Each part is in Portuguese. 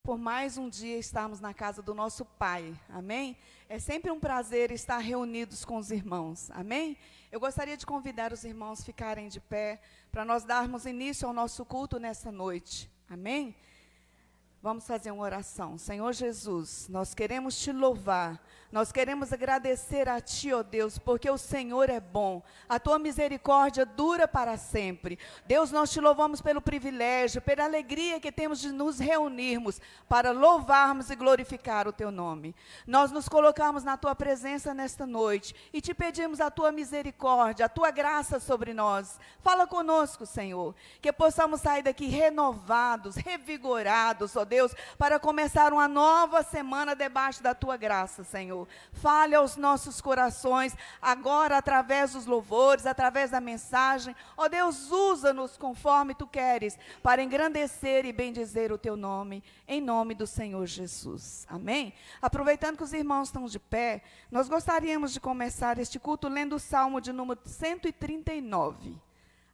Por mais um dia estarmos na casa do nosso Pai, amém? É sempre um prazer estar reunidos com os irmãos, amém? Eu gostaria de convidar os irmãos a ficarem de pé, para nós darmos início ao nosso culto nessa noite, amém? Vamos fazer uma oração. Senhor Jesus, nós queremos te louvar, nós queremos agradecer a Ti, ó Deus, porque o Senhor é bom, a Tua misericórdia dura para sempre. Deus, nós te louvamos pelo privilégio, pela alegria que temos de nos reunirmos para louvarmos e glorificar o Teu nome. Nós nos colocamos na Tua presença nesta noite e te pedimos a Tua misericórdia, a Tua graça sobre nós. Fala conosco, Senhor, que possamos sair daqui renovados, revigorados, ó Deus, para começar uma nova semana debaixo da Tua graça, Senhor. Fale aos nossos corações, agora através dos louvores, através da mensagem. Ó Deus, usa-nos conforme Tu queres, para engrandecer e bendizer o Teu nome, em nome do Senhor Jesus. Amém? Aproveitando que os irmãos estão de pé, nós gostaríamos de começar este culto lendo o Salmo de número 139.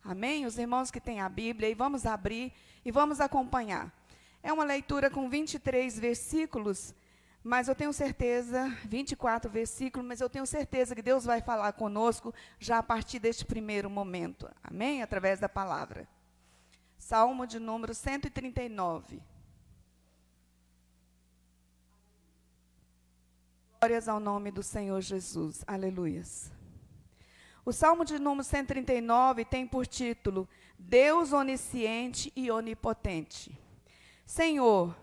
Amém? Os irmãos que têm a Bíblia, e vamos abrir e vamos acompanhar. É uma leitura com 23 versículos, mas eu tenho certeza, 24 versículos, mas eu tenho certeza que Deus vai falar conosco já a partir deste primeiro momento. Amém? Através da palavra. Salmo de número 139. Glórias ao nome do Senhor Jesus. Aleluias. O Salmo de número 139 tem por título, Deus onisciente e onipotente. Senhor,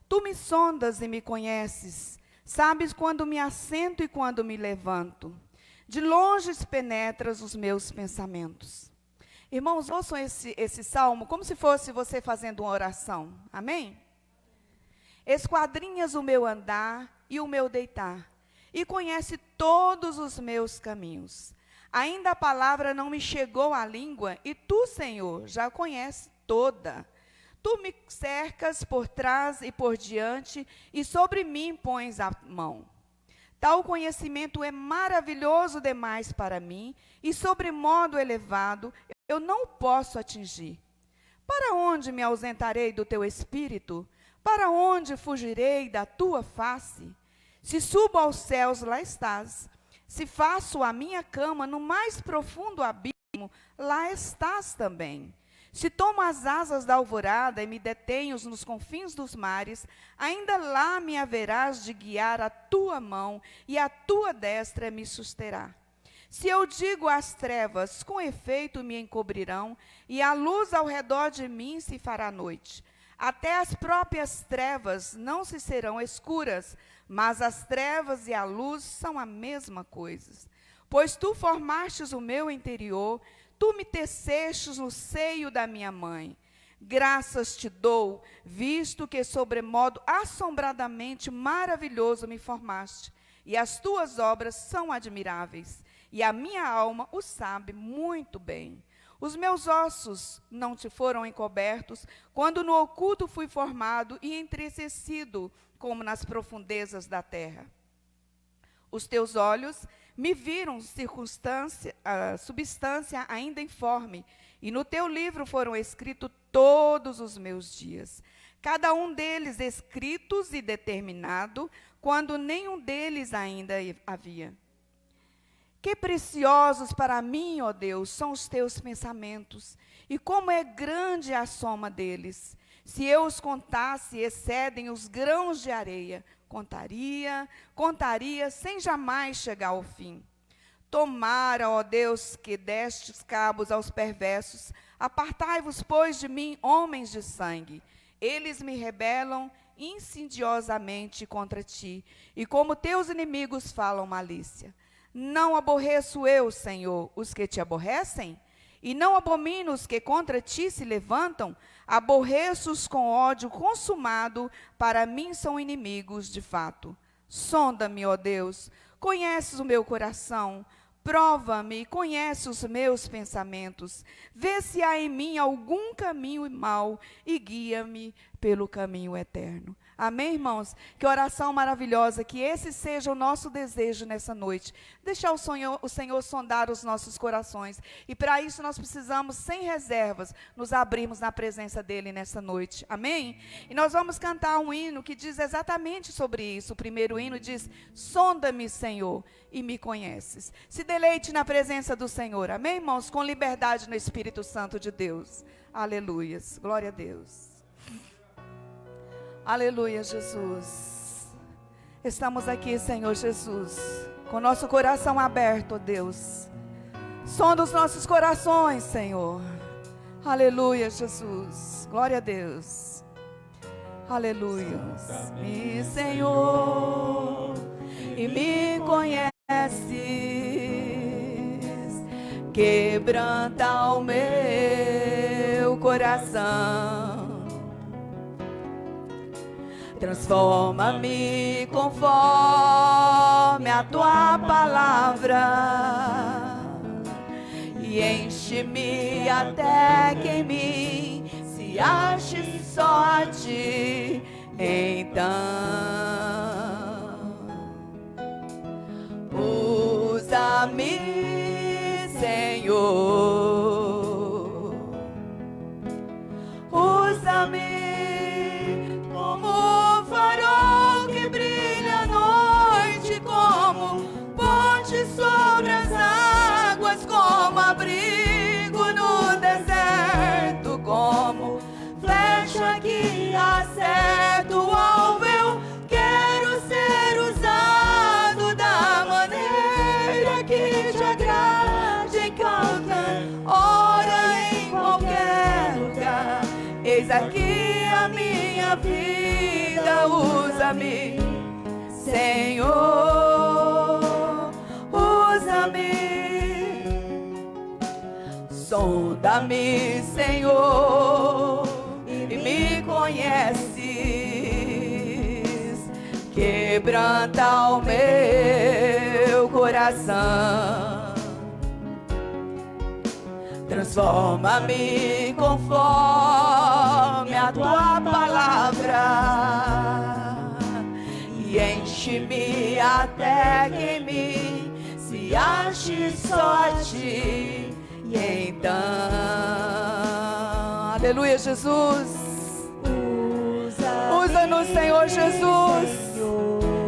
Tu me sondas e me conheces, sabes quando me assento e quando me levanto. De longe penetras os meus pensamentos. Irmãos, ouçam esse salmo como se fosse você fazendo uma oração. Amém? Esquadrinhas o meu andar e o meu deitar, e conhece todos os meus caminhos. Ainda a palavra não me chegou à língua, e Tu, Senhor, já a conheces toda. Tu me cercas por trás e por diante, e sobre mim pões a mão. Tal conhecimento é maravilhoso demais para mim, e sobremodo elevado, eu não posso atingir. Para onde me ausentarei do Teu Espírito? Para onde fugirei da Tua face? Se subo aos céus, lá estás. Se faço a minha cama no mais profundo abismo, lá estás também. Se tomo as asas da alvorada e me detenho nos confins dos mares, ainda lá me haverás de guiar a Tua mão, e a Tua destra me susterá. Se eu digo às trevas, com efeito me encobrirão, e a luz ao redor de mim se fará noite. Até as próprias trevas não se serão escuras, mas as trevas e a luz são a mesma coisa. Pois Tu formastes o meu interior, Tu me tecestes no seio da minha mãe. Graças Te dou, visto que sobremodo assombradamente maravilhoso me formaste, e as Tuas obras são admiráveis, e a minha alma o sabe muito bem. Os meus ossos não Te foram encobertos, quando no oculto fui formado e entristecido, como nas profundezas da terra. Os Teus olhos me viram substância ainda informe, e no Teu livro foram escritos todos os meus dias, cada um deles escritos e determinado, quando nenhum deles ainda havia. Que preciosos para mim, ó Deus, são os Teus pensamentos, e como é grande a soma deles. Se eu os contasse, excedem os grãos de areia. Contaria, sem jamais chegar ao fim. Tomara, ó Deus, que destes cabos aos perversos, apartai-vos, pois, de mim, homens de sangue. Eles me rebelam insidiosamente contra Ti, e como Teus inimigos falam malícia. Não aborreço eu, Senhor, os que Te aborrecem? E não abomino os que contra Ti se levantam? Aborreço-os com ódio consumado, para mim são inimigos de fato. Sonda-me, ó Deus, conheces o meu coração, prova-me e conhece os meus pensamentos. Vê se há em mim algum caminho mau e guia-me pelo caminho eterno. Amém, irmãos? Que oração maravilhosa, que esse seja o nosso desejo nessa noite. Deixar o Senhor sondar os nossos corações. E para isso nós precisamos, sem reservas, nos abrirmos na presença dEle nessa noite. Amém? E nós vamos cantar um hino que diz exatamente sobre isso. O primeiro hino diz: sonda-me, Senhor, e me conheces. Se deleite na presença do Senhor. Amém, irmãos? Com liberdade no Espírito Santo de Deus. Aleluias. Glória a Deus. Aleluia, Jesus. Estamos aqui, Senhor Jesus, com nosso coração aberto, ó Deus. Sonda os nossos corações, Senhor. Aleluia, Jesus. Glória a Deus. Aleluia. Me, Senhor, e me conheces. Quebranta o meu coração. Transforma-me conforme a tua palavra e enche-me até que em mim se ache só a ti. Então, usa-me, Senhor, usa-me como farol que brilha à noite, como ponte sobre as águas, como abrigo no deserto, como flecha que acerta o alvo. Eu quero ser usado da maneira que te agrade, em qualquer hora, em qualquer lugar. Eis aqui a minha vida, usa-me, Senhor, usa-me. Sonda-me, Senhor, e me conheces. Quebranta o meu coração. Transforma-me conforme a tua palavra e enche-me até que em mim se ache só a ti. E então, aleluia, Jesus, usa-nos, Senhor Jesus.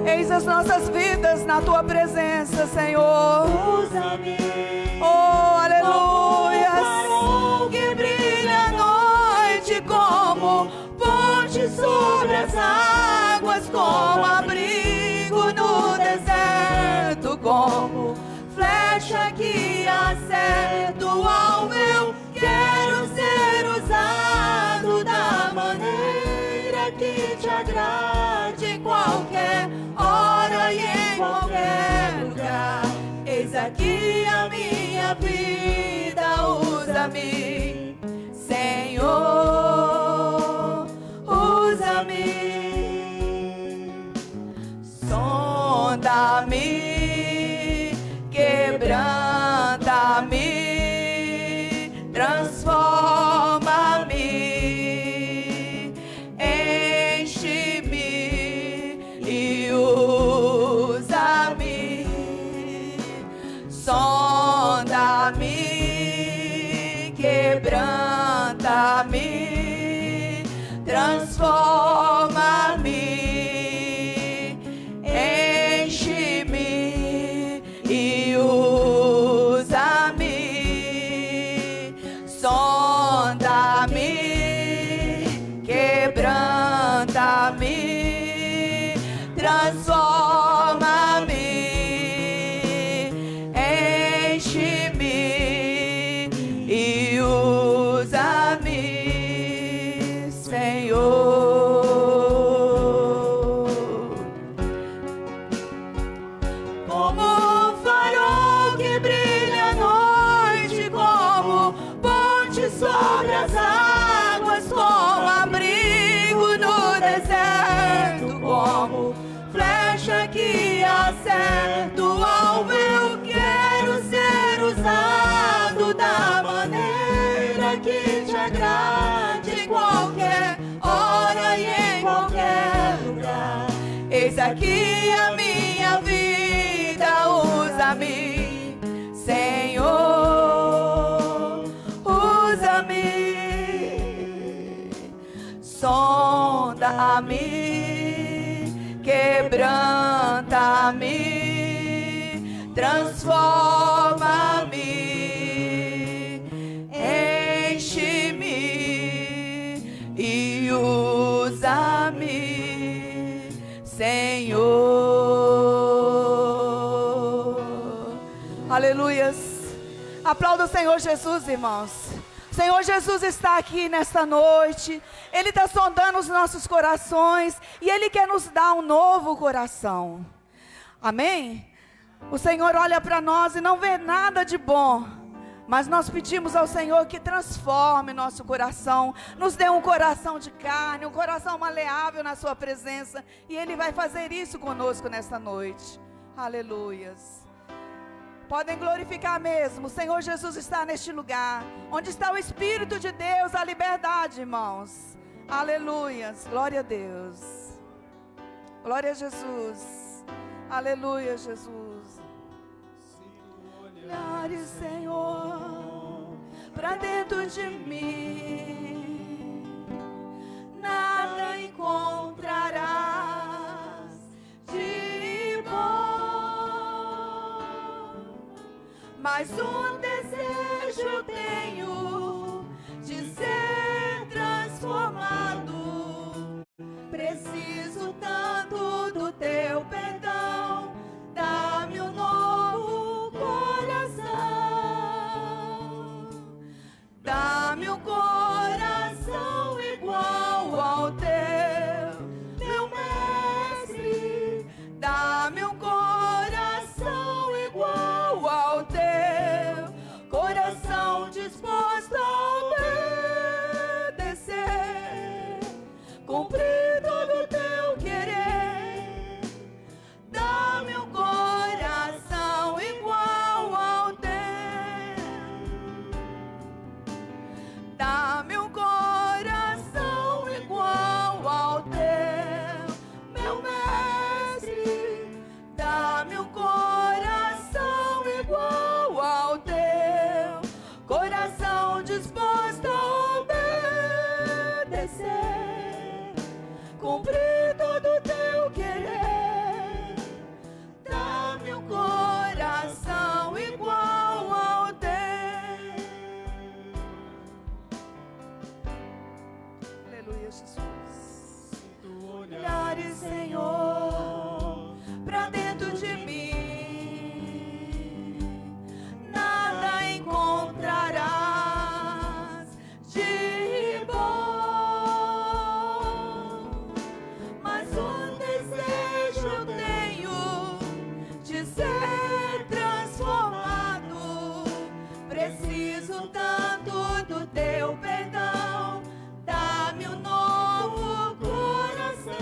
Eis as nossas vidas na tua presença, Senhor. Usa-me, oh, aleluia, que brilha à noite, como ponte sobre as águas, como abrigo no deserto, como flecha que acerta o alvo. Eu quero ser usado da maneira que te agrade, em qualquer hora e em qualquer lugar. Eis aqui a minha vida, usa-me, Senhor, usa-me. Sonda-me, quebranta-me, transforma-me, enche-me e usa-me. Sonda-me, quebranta-me, transforma-me, enche-me e usa-me. Sonda-me, quebranta-me, transforma-me, enche-me e usa-me, Senhor. Como um farol que brilha à noite, como ponte sobre as águas, como abrigo no deserto, como flecha aqui a minha vida, usa-me, Senhor, usa-me, sonda-me, quebranta-me, transforma-me, enche-me e usa-me, Senhor. Aleluias. Aplauda o Senhor Jesus, irmãos. O Senhor Jesus está aqui nesta noite. Ele está sondando os nossos corações e Ele quer nos dar um novo coração. Amém? O Senhor olha para nós e não vê nada de bom, mas nós pedimos ao Senhor que transforme nosso coração, nos dê um coração de carne, um coração maleável na sua presença, e Ele vai fazer isso conosco nesta noite. Aleluias. Podem glorificar mesmo. O Senhor Jesus está neste lugar. Onde está o Espírito de Deus, a liberdade, irmãos. Aleluias. Glória a Deus. Glória a Jesus. Aleluia, Jesus. Olhares, Senhor, para dentro de mim, nada encontrarás de bom, mas um desejo eu tenho de ser transformado. Preciso tanto do teu perdão, dá-me um novo coração, dá-me um coração igual ao teu, meu mestre, dá-me um coração igual ao teu, coração disposto a obedecer, cumprir todo o teu querer, dá-me um coração igual ao teu, dá-me um coração igual ao teu, meu mestre, dá-me um coração igual ao teu, coração disposto a obedecer, cumprir todo o teu querer, dá-me um coração igual ao teu. Aleluia, Jesus. Olhares, Senhor, para dentro de mim, nada encontrarás de bom, mas um desejo eu tenho de ser transformado. Preciso tanto do teu perdão, dá-me um novo coração,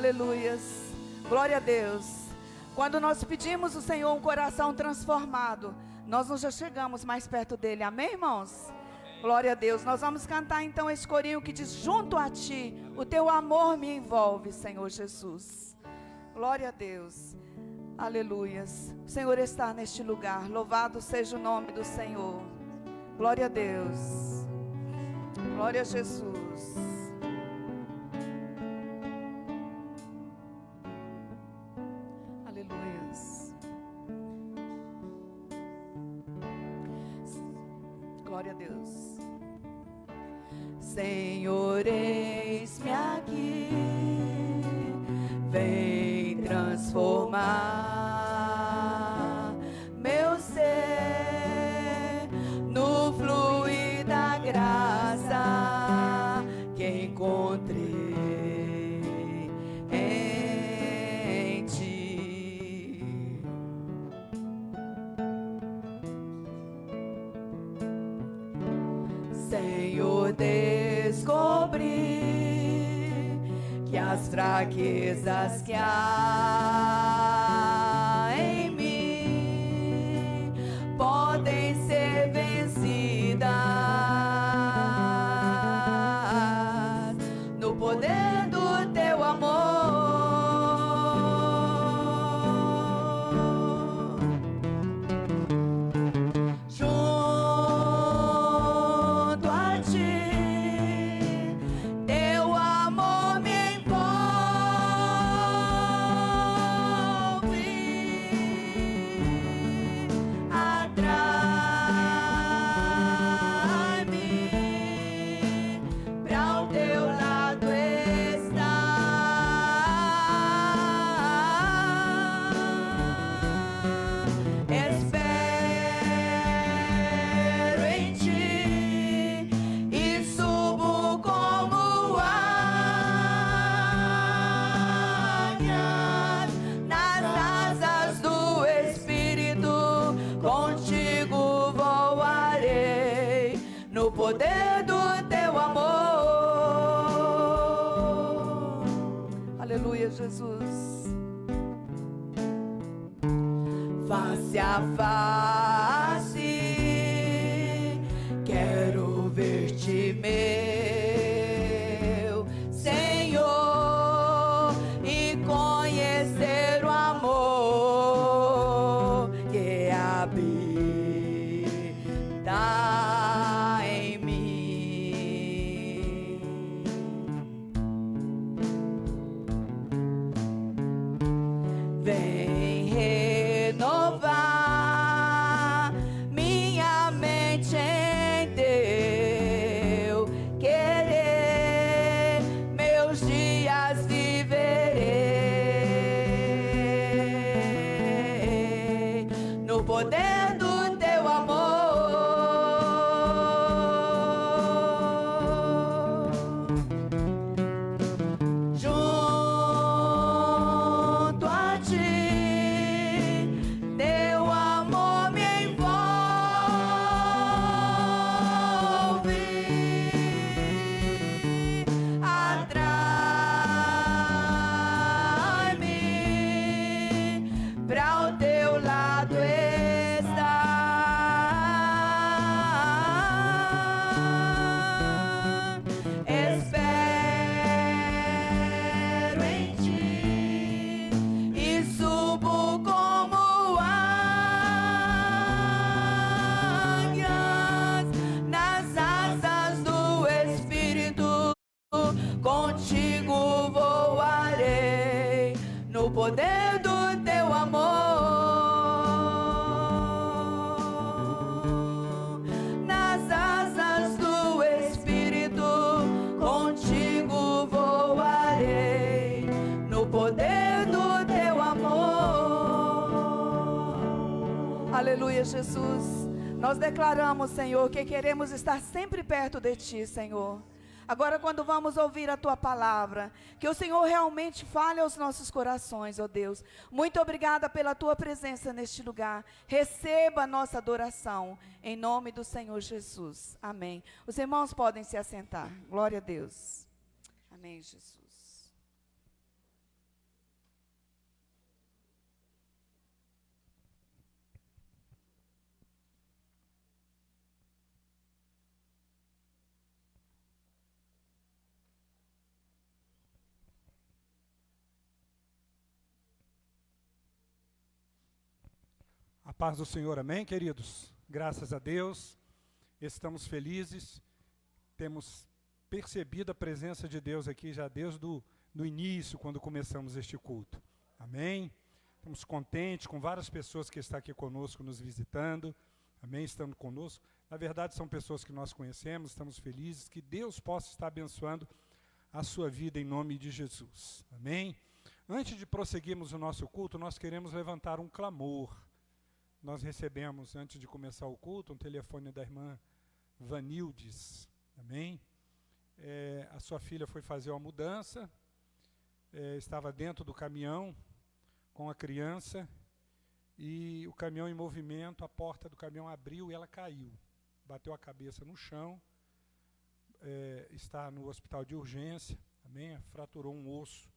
Aleluias. Glória a Deus. Quando nós pedimos ao Senhor um coração transformado, nós nos já chegamos mais perto dele. Amém, irmãos? Glória a Deus. Nós vamos cantar então esse corinho que diz: junto a ti, o teu amor me envolve, Senhor Jesus. Glória a Deus. Aleluias. O Senhor está neste lugar. Louvado seja o nome do Senhor. Glória a Deus. Glória a Jesus. Aleluias. Glória a Deus. Senhor, eis-me aqui, vem transformar meu ser no fluir da graça que encontrei em ti. Senhor, descobri que as fraquezas que há em mim podem ser vencidas no poder do teu amor. Poder do teu amor. Aleluia, Jesus. Face a face, quero ver-te, meu Senhor, e conhecer o amor que habita em mim. Vem renovar minha mente em teu querer, meus dias viverei no poder do teu amor. Contigo voarei no poder do teu amor. Nas asas do Espírito, contigo voarei no poder do teu amor. Aleluia, Jesus. Nós declaramos, Senhor, que queremos estar sempre perto de Ti, Senhor. Agora, quando vamos ouvir a Tua palavra, que o Senhor realmente fale aos nossos corações, ó Deus. Muito obrigada pela Tua presença neste lugar. Receba a nossa adoração, em nome do Senhor Jesus. Amém. Os irmãos podem se assentar. Glória a Deus. Amém, Jesus. Paz do Senhor, amém, queridos? Graças a Deus, estamos felizes, temos percebido a presença de Deus aqui já desde o início, quando começamos este culto, amém? Estamos contentes com várias pessoas que estão aqui conosco, nos visitando, amém? Estando conosco, na verdade são pessoas que nós conhecemos, estamos felizes, que Deus possa estar abençoando a sua vida em nome de Jesus, amém? Antes de prosseguirmos o nosso culto, nós queremos levantar um clamor. Nós recebemos, antes de começar o culto, um telefone da irmã Vanildes, amém? A sua filha foi fazer uma mudança, estava dentro do caminhão com a criança, e o caminhão em movimento, a porta do caminhão abriu e ela caiu. Bateu a cabeça no chão, está no hospital de urgência, amém? Fraturou um osso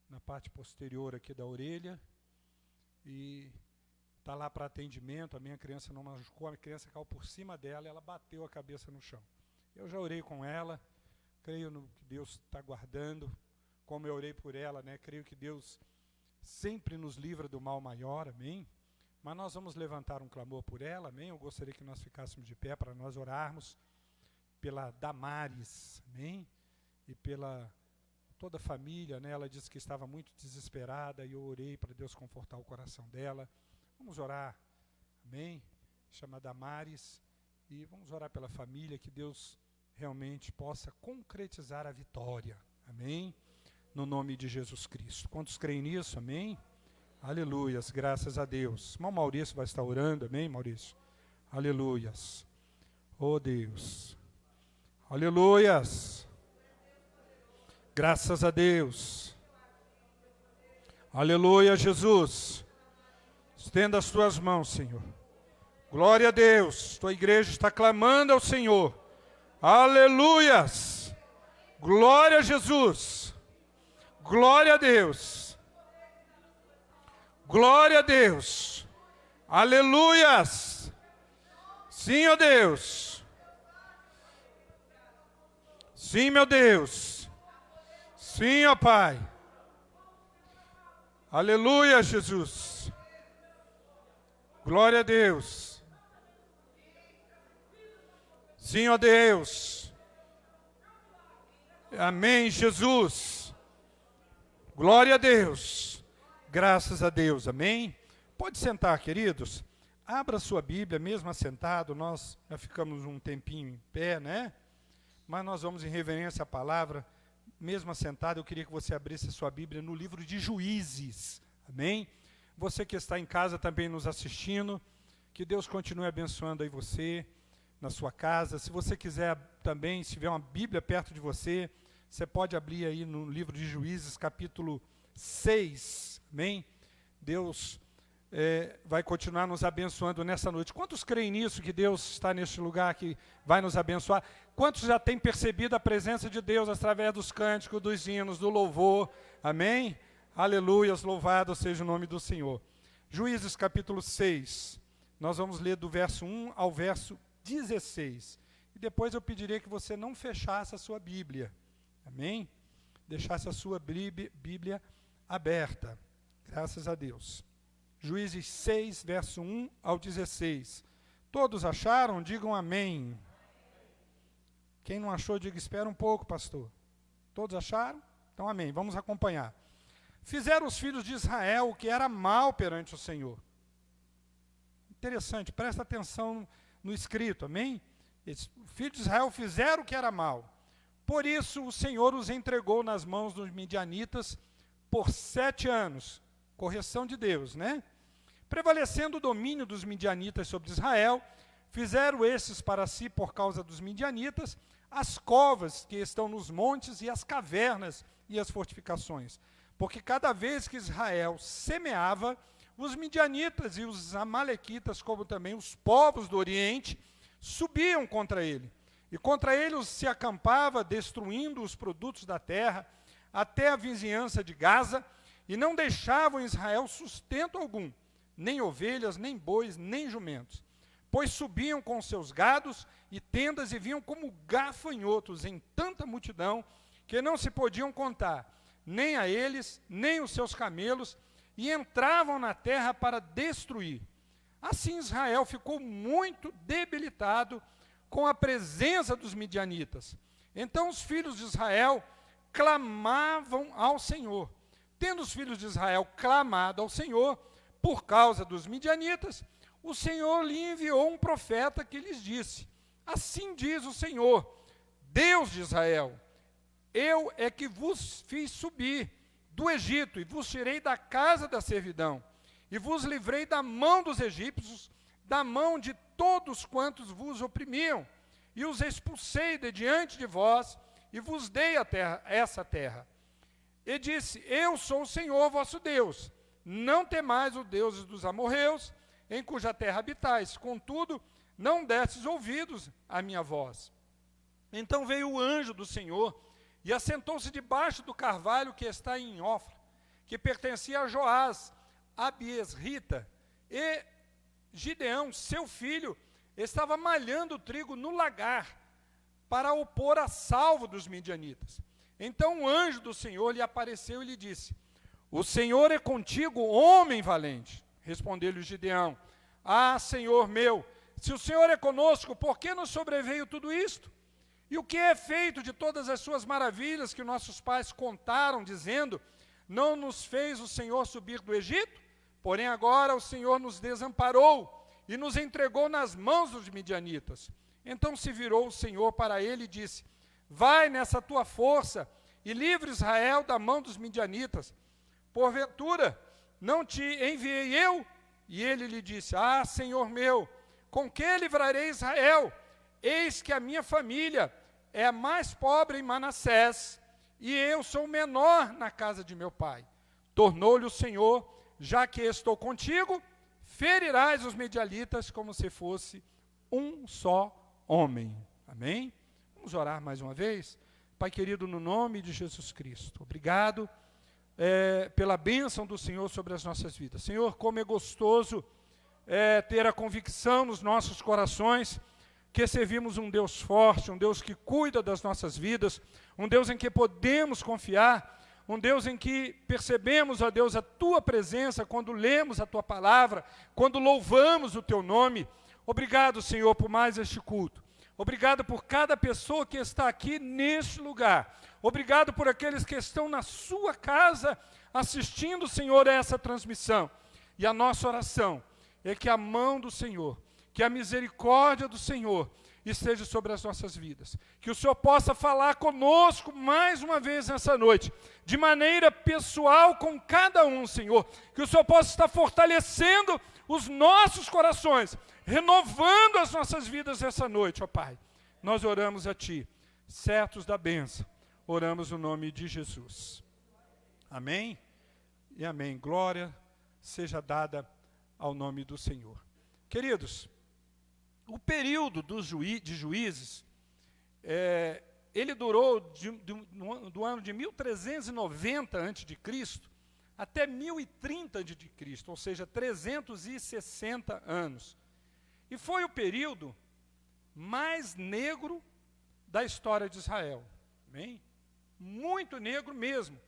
na parte posterior aqui da orelha, e está lá para atendimento. A minha criança não machucou, a criança caiu por cima dela e ela bateu a cabeça no chão. Eu já orei com ela, creio no que Deus está guardando, como eu orei por ela, né? Creio que Deus sempre nos livra do mal maior, amém? Mas nós vamos levantar um clamor por ela, amém? Eu gostaria que nós ficássemos de pé para nós orarmos pela Damares, amém? E pela toda a família, né? Ela disse que estava muito desesperada e eu orei para Deus confortar o coração dela. Vamos orar, amém? Chama Damares, e vamos orar pela família, que Deus realmente possa concretizar a vitória, amém? No nome de Jesus Cristo. Quantos creem nisso, amém? Aleluias, graças a Deus. Irmão Maurício vai estar orando, amém, Maurício? Aleluias. Oh Deus. Aleluias. Graças a Deus. Aleluia, Jesus. Estenda as tuas mãos, Senhor. Glória a Deus. Tua igreja está clamando ao Senhor. Aleluias. Glória a Jesus. Glória a Deus. Glória a Deus. Aleluias. Sim, ó Deus. Sim, meu Deus. Sim, ó Pai. Aleluia, Jesus. Glória a Deus. Sim, ó Deus. Amém, Jesus. Glória a Deus. Graças a Deus, amém? Pode sentar, queridos. Abra sua Bíblia, mesmo assentado. Nós já ficamos um tempinho em pé, né? Mas nós vamos em reverência à palavra. Mesmo assentado, eu queria que você abrisse a sua Bíblia no livro de Juízes, amém? Você que está em casa também nos assistindo, que Deus continue abençoando aí você, na sua casa. Se você quiser também, se tiver uma Bíblia perto de você, você pode abrir aí no livro de Juízes, capítulo 6, amém? Deus vai continuar nos abençoando nessa noite. Quantos creem nisso, que Deus está neste lugar, que vai nos abençoar? Quantos já têm percebido a presença de Deus através dos cânticos, dos hinos, do louvor? Amém? Aleluias, louvado seja o nome do Senhor. Juízes capítulo 6, nós vamos ler do verso 1 ao verso 16. E depois eu pediria que você não fechasse a sua Bíblia, amém? Deixasse a sua Bíblia aberta, graças a Deus. Juízes 6, verso 1 ao 16. Todos acharam? Digam amém. Quem não achou, diga, espera um pouco, pastor. Todos acharam? Então amém, vamos acompanhar. Fizeram os filhos de Israel o que era mal perante o Senhor. Interessante, presta atenção no escrito, amém? Os filhos de Israel fizeram o que era mal. Por isso o Senhor os entregou nas mãos dos midianitas por 7 anos. Correção de Deus, né? Prevalecendo o domínio dos midianitas sobre Israel, fizeram esses para si, por causa dos midianitas, as covas que estão nos montes e as cavernas e as fortificações. Porque cada vez que Israel semeava, os midianitas e os amalequitas, como também os povos do Oriente, subiam contra ele. E contra ele se acampava, destruindo os produtos da terra, até a vizinhança de Gaza, e não deixavam em Israel sustento algum, nem ovelhas, nem bois, nem jumentos. Pois subiam com seus gados e tendas e vinham como gafanhotos em tanta multidão, que não se podiam contar, nem a eles, nem os seus camelos, e entravam na terra para destruir. Assim Israel ficou muito debilitado com a presença dos midianitas. Então os filhos de Israel clamavam ao Senhor. Tendo os filhos de Israel clamado ao Senhor por causa dos midianitas, o Senhor lhe enviou um profeta que lhes disse: assim diz o Senhor, Deus de Israel, eu é que vos fiz subir do Egito e vos tirei da casa da servidão e vos livrei da mão dos egípcios, da mão de todos quantos vos oprimiam, e os expulsei de diante de vós e vos dei a terra, essa terra. E disse: eu sou o Senhor vosso Deus, não temais os deuses dos amorreus, em cuja terra habitais, contudo, não destes ouvidos à minha voz. Então veio o anjo do Senhor e assentou-se debaixo do carvalho que está em Ofra, que pertencia a Joás, Abiesrita, e Gideão, seu filho, estava malhando o trigo no lagar, para o pôr a salvo dos midianitas. Então o anjo do Senhor lhe apareceu e lhe disse: o Senhor é contigo, homem valente. Respondeu-lhe Gideão: ah, Senhor meu, se o Senhor é conosco, por que nos sobreveio tudo isto? E o que é feito de todas as suas maravilhas que nossos pais contaram, dizendo: não nos fez o Senhor subir do Egito? Porém agora o Senhor nos desamparou e nos entregou nas mãos dos midianitas. Então se virou o Senhor para ele e disse: vai nessa tua força e livre Israel da mão dos midianitas. Porventura, não te enviei eu? E ele lhe disse: ah, Senhor meu, com que livrarei Israel? Eis que a minha família é a mais pobre em Manassés, e eu sou o menor na casa de meu pai. Tornou-lhe o Senhor: já que estou contigo, ferirás os midianitas como se fosse um só homem. Amém? Vamos orar mais uma vez? Pai querido, no nome de Jesus Cristo, obrigado pela bênção do Senhor sobre as nossas vidas. Senhor, como é gostoso ter a convicção nos nossos corações que servimos um Deus forte, um Deus que cuida das nossas vidas, um Deus em que podemos confiar, um Deus em que percebemos, ó Deus, a Tua presença quando lemos a Tua palavra, quando louvamos o Teu nome. Obrigado, Senhor, por mais este culto. Obrigado por cada pessoa que está aqui neste lugar. Obrigado por aqueles que estão na sua casa assistindo, Senhor, a essa transmissão. E a nossa oração é que a mão do Senhor, que a misericórdia do Senhor esteja sobre as nossas vidas. Que o Senhor possa falar conosco mais uma vez nessa noite, de maneira pessoal com cada um, Senhor. Que o Senhor possa estar fortalecendo os nossos corações, renovando as nossas vidas essa noite, ó Pai. Nós oramos a Ti, certos da bênção. Oramos no nome de Jesus. Amém e amém. Glória seja dada ao nome do Senhor. Queridos, o período de juízes, ele durou do ano de 1390 a.C. até 1030 a.C., ou seja, 360 anos. E foi o período mais negro da história de Israel. Amém? Muito negro mesmo.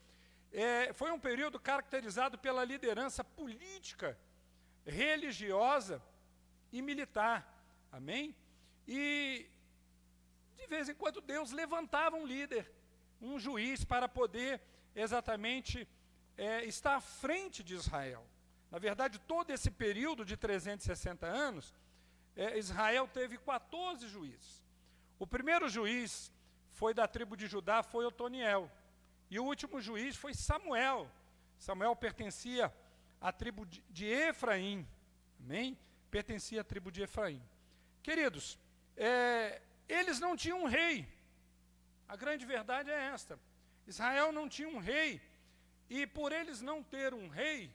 Foi um período caracterizado pela liderança política, religiosa e militar. Amém? E de vez em quando Deus levantava um líder, um juiz, para poder exatamente estar à frente de Israel. Na verdade, todo esse período de 360 anos, Israel teve 14 juízes. O primeiro juiz foi da tribo de Judá, foi Otoniel. E o último juiz foi Samuel. Samuel pertencia à tribo de Efraim. Amém? Pertencia à tribo de Efraim. Queridos, eles não tinham um rei. A grande verdade é esta. Israel não tinha um rei. E por eles não ter um rei,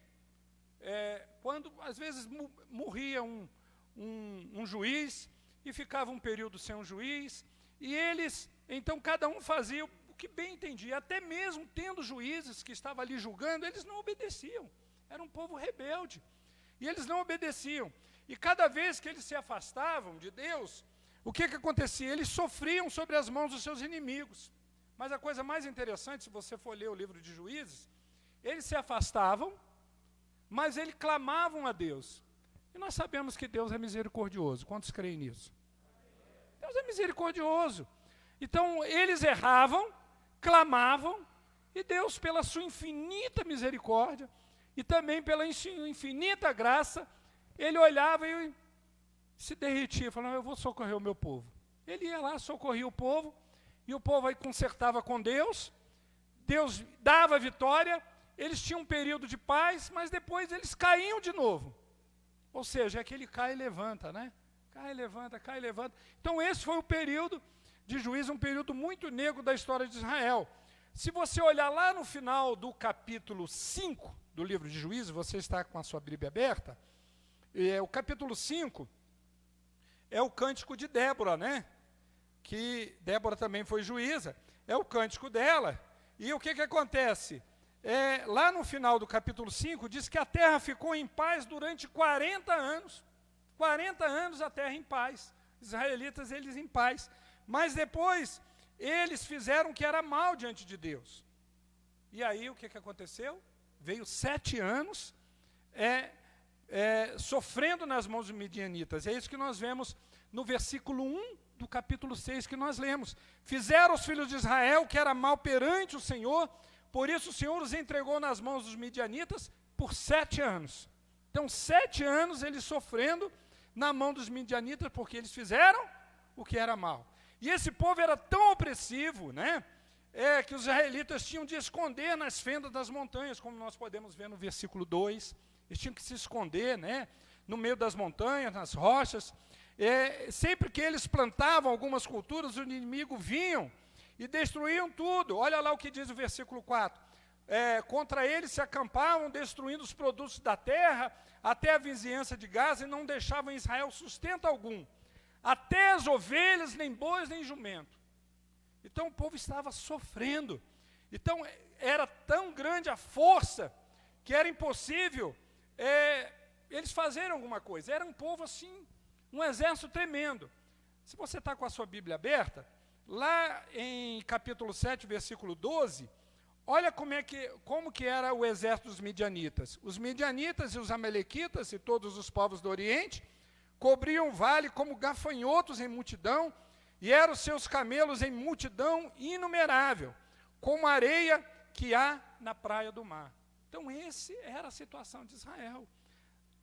quando às vezes morria um juiz e ficava um período sem um juiz, e eles, então cada um fazia o que bem entendia. Até mesmo tendo juízes que estavam ali julgando, eles não obedeciam. Era um povo rebelde. E eles não obedeciam. E cada vez que eles se afastavam de Deus, o que acontecia? Eles sofriam sobre as mãos dos seus inimigos. Mas a coisa mais interessante, se você for ler o livro de Juízes, eles se afastavam, mas eles clamavam a Deus. E nós sabemos que Deus é misericordioso. Quantos creem nisso? Deus é misericordioso. Então, eles erravam, clamavam, e Deus, pela sua infinita misericórdia, e também pela infinita graça, ele olhava e se derretia, falando, eu vou socorrer o meu povo. Ele ia lá, socorria o povo, e o povo aí consertava com Deus, Deus dava vitória, eles tinham um período de paz, mas depois eles caíam de novo. Ou seja, é aquele cai e levanta, né? Cai e levanta, cai e levanta. Então esse foi o período de juízo, um período muito negro da história de Israel. Se você olhar lá no final do capítulo 5 do livro de Juízo, você está com a sua Bíblia aberta, o capítulo 5 é o cântico de Débora, né? Que Débora também foi juíza, é o cântico dela. E o que acontece? Lá no final do capítulo 5, diz que a terra ficou em paz durante 40 anos. 40 anos a terra em paz. Israelitas, eles em paz. Mas depois, eles fizeram o que era mal diante de Deus. E aí, o que aconteceu? Veio 7 anos sofrendo nas mãos dos midianitas. É isso que nós vemos no versículo 1 do capítulo 6 que nós lemos. Fizeram os filhos de Israel que era mal perante o Senhor, por isso o Senhor os entregou nas mãos dos midianitas por 7 anos. Então, 7 anos eles sofrendo na mão dos midianitas, porque eles fizeram o que era mal. E esse povo era tão opressivo, né? Que os israelitas tinham de esconder nas fendas das montanhas, como nós podemos ver no versículo 2. Eles tinham que se esconder, né? No meio das montanhas, nas rochas. Sempre que eles plantavam algumas culturas, os inimigos vinham e destruíam tudo. Olha lá o que diz o versículo 4. Contra eles se acampavam, destruindo os produtos da terra, até a vizinhança de Gaza, e não deixavam em Israel sustento algum. Até as ovelhas, nem bois, nem jumento. Então o povo estava sofrendo. Então era tão grande a força, que era impossível eles fazerem alguma coisa. Era um povo assim, um exército tremendo. Se você está com a sua Bíblia aberta, lá em capítulo 7, versículo 12, olha como que era o exército dos midianitas. Os midianitas e os amalequitas e todos os povos do Oriente cobriam o vale como gafanhotos em multidão, e eram os seus camelos em multidão inumerável, como a areia que há na praia do mar. Então, essa era a situação de Israel.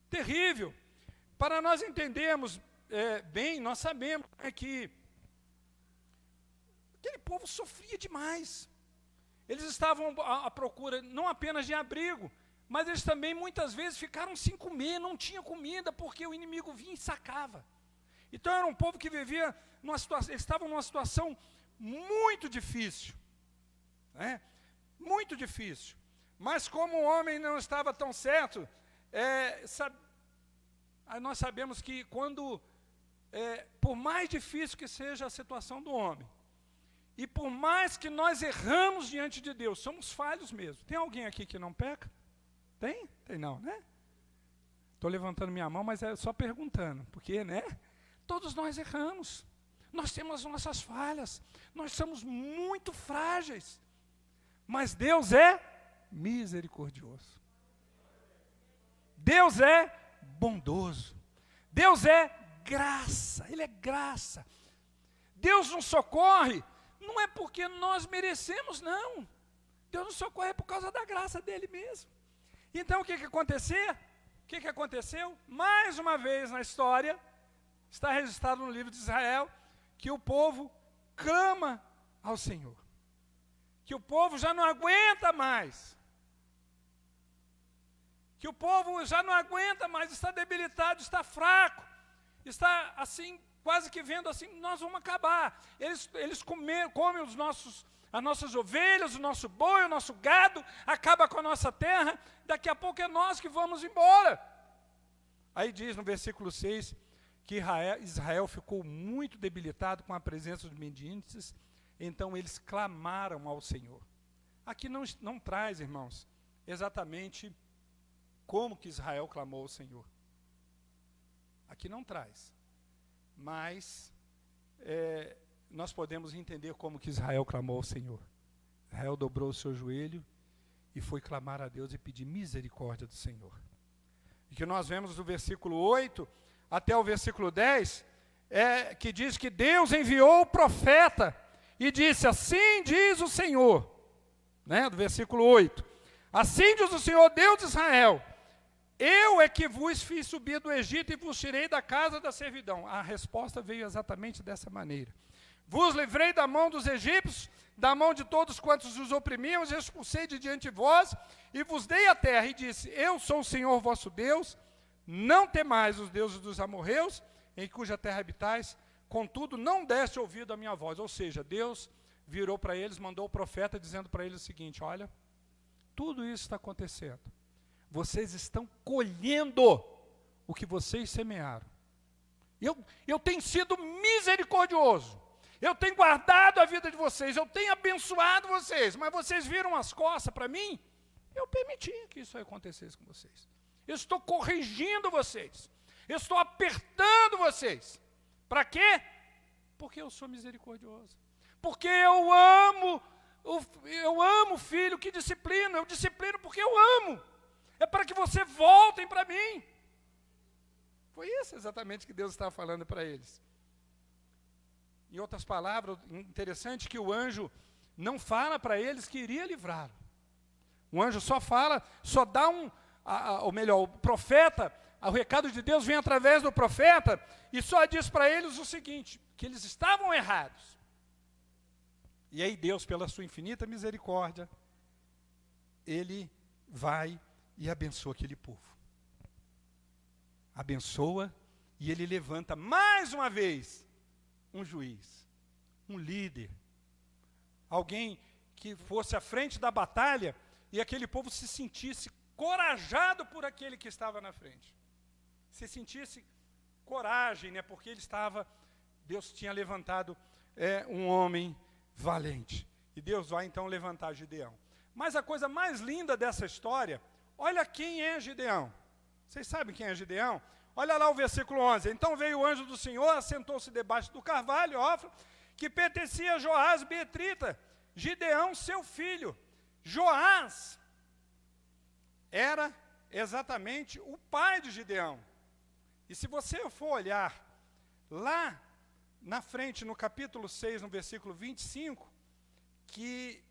Terrível. Para nós entendermos bem, nós sabemos que aquele povo sofria demais. Eles estavam à procura não apenas de abrigo, mas eles também muitas vezes ficaram sem comer, não tinha comida, porque o inimigo vinha e sacava. Então era um povo que vivia eles estavam numa situação muito difícil, né? Muito difícil. Mas como o homem não estava tão certo, nós sabemos que quando, por mais difícil que seja a situação do homem, e por mais que nós erramos diante de Deus, somos falhos mesmo. Tem alguém aqui que não peca? Tem? Tem não, né? Estou levantando minha mão, mas é só perguntando, porque, né? Todos nós erramos, nós temos as nossas falhas, nós somos muito frágeis, mas Deus é misericordioso, Deus é bondoso, Deus é graça, Ele é graça. Deus nos socorre, não é porque nós merecemos, não. Deus nos socorre por causa da graça dEle mesmo. Então o que aconteceu? O que aconteceu? Mais uma vez na história, está registrado no livro de Israel, que o povo clama ao Senhor. Que o povo já não aguenta mais. Que o povo já não aguenta mais, está debilitado, está fraco. Está assim, quase que vendo assim, nós vamos acabar. Eles comem as nossas ovelhas, o nosso boi, o nosso gado, acaba com a nossa terra, daqui a pouco é nós que vamos embora. Aí diz no versículo 6, que Israel ficou muito debilitado com a presença dos midianitas, então eles clamaram ao Senhor. Aqui não traz, irmãos, exatamente como que Israel clamou ao Senhor. Aqui não traz, mas nós podemos entender como que Israel clamou ao Senhor. Israel dobrou o seu joelho e foi clamar a Deus e pedir misericórdia do Senhor. e que nós vemos do versículo 8 até o versículo 10, que diz que Deus enviou o profeta e disse, assim diz o Senhor, né, do versículo 8, assim diz o Senhor, Deus de Israel, eu é que vos fiz subir do Egito e vos tirei da casa da servidão. A resposta veio exatamente dessa maneira. Vos livrei da mão dos egípcios, da mão de todos quantos os oprimiam, os expulsei de diante de vós, e vos dei a terra, e disse, eu sou o Senhor vosso Deus, não temais os deuses dos amorreus, em cuja terra habitais, contudo não deste ouvido à minha voz. Ou seja, Deus virou para eles, mandou o profeta dizendo para eles o seguinte, olha, tudo isso está acontecendo. Vocês estão colhendo o que vocês semearam. Eu tenho sido misericordioso. Eu tenho guardado a vida de vocês. Eu tenho abençoado vocês. Mas vocês viram as costas para mim? Eu permiti que isso acontecesse com vocês. Eu estou corrigindo vocês. Eu estou apertando vocês. Para quê? Porque eu sou misericordioso. Porque eu amo o filho que disciplina. Eu disciplino porque eu amo. É para que você voltem para mim. Foi isso exatamente que Deus estava falando para eles. Em outras palavras, interessante que o anjo não fala para eles que iria livrá-lo. O anjo só fala, só dá ou melhor, o profeta, o recado de Deus vem através do profeta e só diz para eles o seguinte, que eles estavam errados. E aí Deus, pela sua infinita misericórdia, Ele vai e abençoa aquele povo. Abençoa e Ele levanta mais uma vez um juiz, um líder, alguém que fosse à frente da batalha e aquele povo se sentisse corajado por aquele que estava na frente. Se sentisse coragem, né, porque Deus tinha levantado um homem valente. E Deus vai então levantar Gideão. Mas a coisa mais linda dessa história, olha quem é Gideão. Vocês sabem quem é Gideão? Olha lá o versículo 11. Então veio o anjo do Senhor, assentou-se debaixo do carvalho, Ofra, que pertencia a Joás Betrita, Gideão, seu filho. Joás era exatamente o pai de Gideão. E se você for olhar lá na frente, no capítulo 6, no versículo 25, que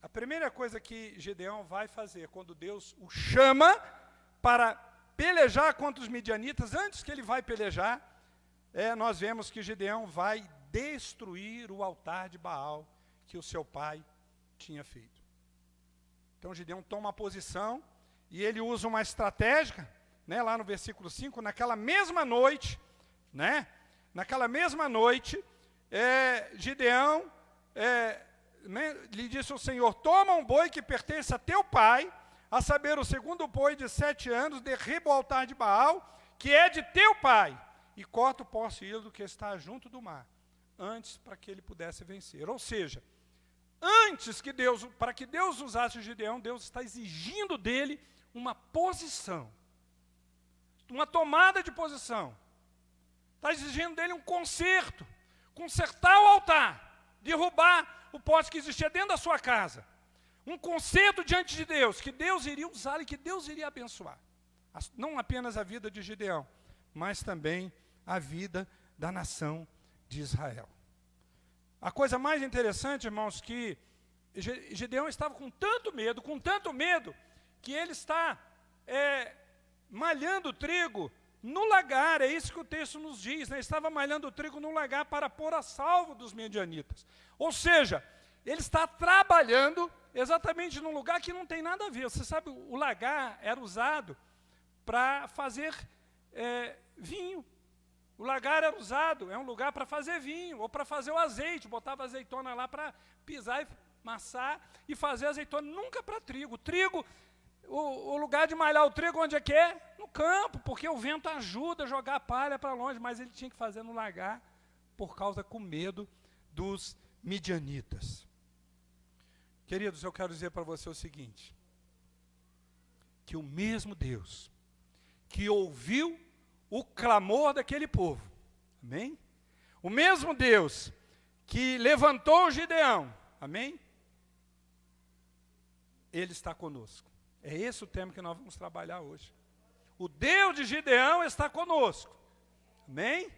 a primeira coisa que Gideão vai fazer, quando Deus o chama para pelejar contra os midianitas, antes que ele vai pelejar, nós vemos que Gideão vai destruir o altar de Baal que o seu pai tinha feito. Então Gideão toma uma posição e ele usa uma estratégia, né, lá no versículo 5, naquela mesma noite, Gideão lhe disse ao Senhor, toma um boi que pertence a teu pai, a saber, o segundo boi de 7 anos, derriba o altar de Baal, que é de teu pai, e corta o poste ídolo que está junto do mar, antes para que ele pudesse vencer. Ou seja, antes para que Deus usasse Gideão, Deus está exigindo dele uma posição, uma tomada de posição. Está exigindo dele um conserto, consertar o altar, derrubar o poste que existia dentro da sua casa. Um conserto diante de Deus, que Deus iria usar e que Deus iria abençoar. Não apenas a vida de Gideão, mas também a vida da nação de Israel. A coisa mais interessante, irmãos, que Gideão estava com tanto medo, que ele está malhando trigo no lagar, é isso que o texto nos diz, né? Estava malhando o trigo no lagar para pôr a salvo dos midianitas. Ou seja, ele está trabalhando exatamente num lugar que não tem nada a ver. Você sabe, o lagar era usado para fazer vinho. O lagar era usado, é um lugar para fazer vinho, ou para fazer o azeite, botava azeitona lá para pisar e amassar e fazer azeitona, nunca para trigo. Trigo, o lugar de malhar o trigo, onde é que é? No campo, porque o vento ajuda a jogar a palha para longe, mas ele tinha que fazer no lagar, com medo dos midianitas. Queridos, eu quero dizer para você o seguinte, que o mesmo Deus que ouviu o clamor daquele povo, amém? O mesmo Deus que levantou Gideão, amém? Ele está conosco. É esse o tema que nós vamos trabalhar hoje. O Deus de Gideão está conosco. Amém?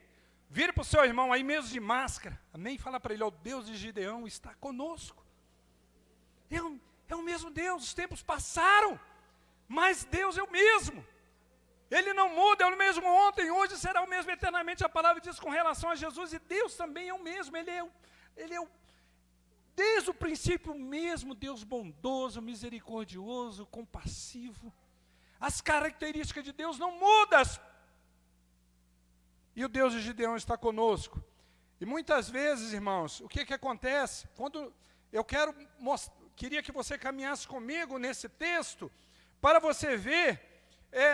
Vire para o seu irmão aí mesmo de máscara. Amém? Fala para ele, ó, o Deus de Gideão está conosco. É o mesmo Deus, os tempos passaram, mas Deus é o mesmo. Ele não muda, é o mesmo ontem, hoje será o mesmo eternamente. A palavra diz com relação a Jesus, e Deus também é o mesmo. Ele é desde o princípio o mesmo Deus bondoso, misericordioso, compassivo. As características de Deus não mudam. E o Deus de Gideão está conosco. E muitas vezes, irmãos, o que acontece? Quando eu queria que você caminhasse comigo nesse texto, para você ver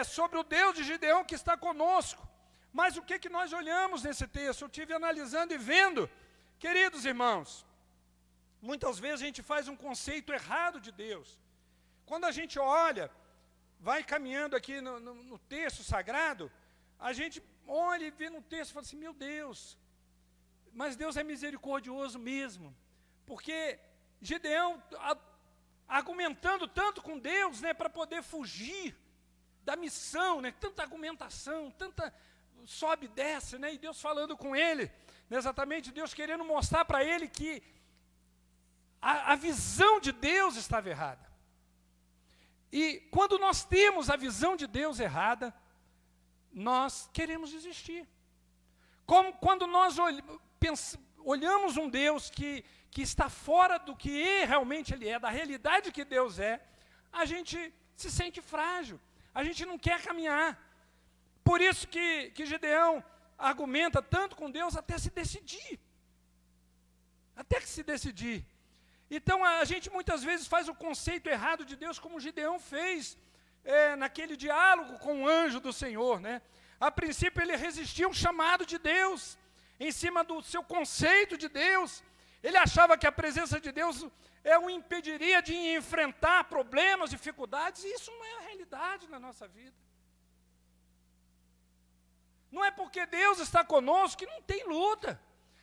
sobre o Deus de Gideão que está conosco. Mas o que nós olhamos nesse texto? Eu estive analisando e vendo, queridos irmãos, muitas vezes a gente faz um conceito errado de Deus. Quando a gente olha, vai caminhando aqui no texto sagrado, a gente olha e vê no texto e fala assim, meu Deus, mas Deus é misericordioso mesmo, porque Gideão, argumentando tanto com Deus, né, para poder fugir da missão, né, tanta argumentação, tanta sobe e desce, né, e Deus falando com ele, né, exatamente Deus querendo mostrar para ele que a visão de Deus estava errada. E quando nós temos a visão de Deus errada, nós queremos desistir. Como quando nós olhamos um Deus que está fora do que realmente Ele é, da realidade que Deus é, a gente se sente frágil, a gente não quer caminhar. Por isso que Gideão argumenta tanto com Deus até se decidir. Até que se decidir. Então a gente muitas vezes faz o conceito errado de Deus, como Gideão fez naquele diálogo com o anjo do Senhor, né? A princípio ele resistia ao chamado de Deus, em cima do seu conceito de Deus. Ele achava que a presença de Deus o impediria de enfrentar problemas, dificuldades, e isso não é a realidade na nossa vida. Não é porque Deus está conosco que não tem luta.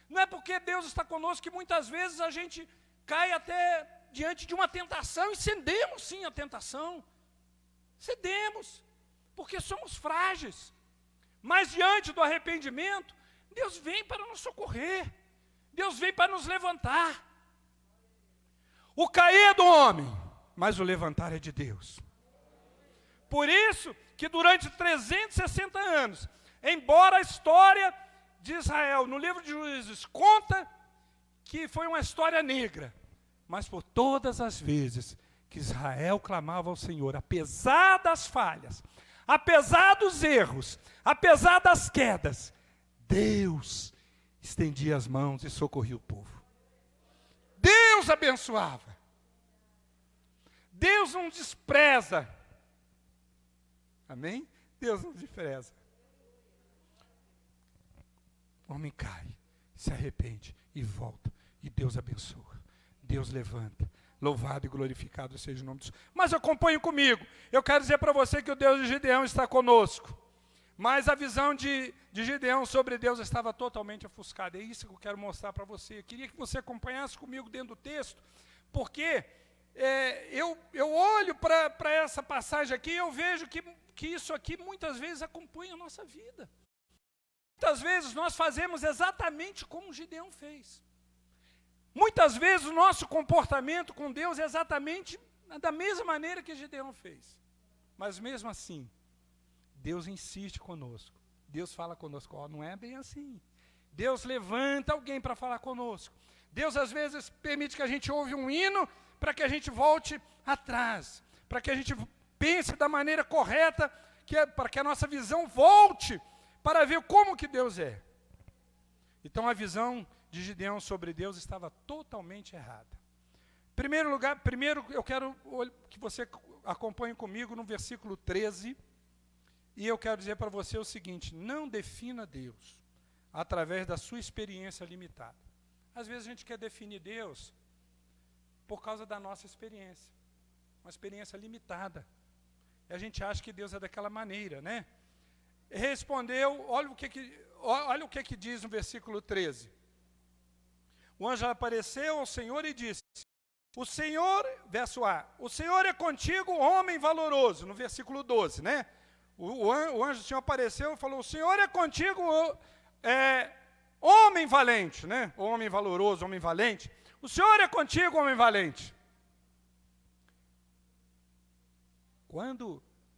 Não é porque Deus está conosco que muitas vezes a gente cai até diante de uma tentação, e cedemos sim a tentação. Cedemos, porque somos frágeis. Mas diante do arrependimento, Deus vem para nos socorrer. Deus vem para nos levantar. O cair é do homem, mas o levantar é de Deus. Por isso que durante 360 anos, embora a história de Israel, no livro de Juízes, conta que foi uma história negra, mas por todas as vezes que Israel clamava ao Senhor, apesar das falhas, apesar dos erros, apesar das quedas, Deus estendia as mãos e socorria o povo. Deus abençoava. Deus não despreza. Amém? Deus não despreza. O homem cai, se arrepende e volta. E Deus abençoa. Deus levanta. Louvado e glorificado seja o nome de Deus. Mas acompanhe comigo. Eu quero dizer para você que o Deus de Gideão está conosco. Mas a visão de Gideão sobre Deus estava totalmente ofuscada. É isso que eu quero mostrar para você. Eu queria que você acompanhasse comigo dentro do texto, porque eu olho para essa passagem aqui e eu vejo que isso aqui muitas vezes acompanha a nossa vida. Muitas vezes nós fazemos exatamente como Gideão fez. Muitas vezes o nosso comportamento com Deus é exatamente da mesma maneira que Gideão fez. Mas mesmo assim, Deus insiste conosco. Deus fala conosco, não é bem assim. Deus levanta alguém para falar conosco. Deus às vezes permite que a gente ouve um hino para que a gente volte atrás. Para que a gente pense da maneira correta, para que a nossa visão volte para ver como que Deus é. Então a visão de Gideão sobre Deus estava totalmente errada. Primeiro eu quero que você acompanhe comigo no versículo 13, e eu quero dizer para você o seguinte: não defina Deus através da sua experiência limitada. Às vezes a gente quer definir Deus por causa da nossa experiência, uma experiência limitada. E a gente acha que Deus é daquela maneira, né? Respondeu, olha o que diz no versículo 13. O anjo apareceu ao Senhor e disse: o Senhor, verso A, o Senhor é contigo, homem valoroso, no versículo 12, né? O anjo do Senhor apareceu e falou, o Senhor é contigo, homem valente, né? Homem valoroso, homem valente. O Senhor é contigo, homem valente.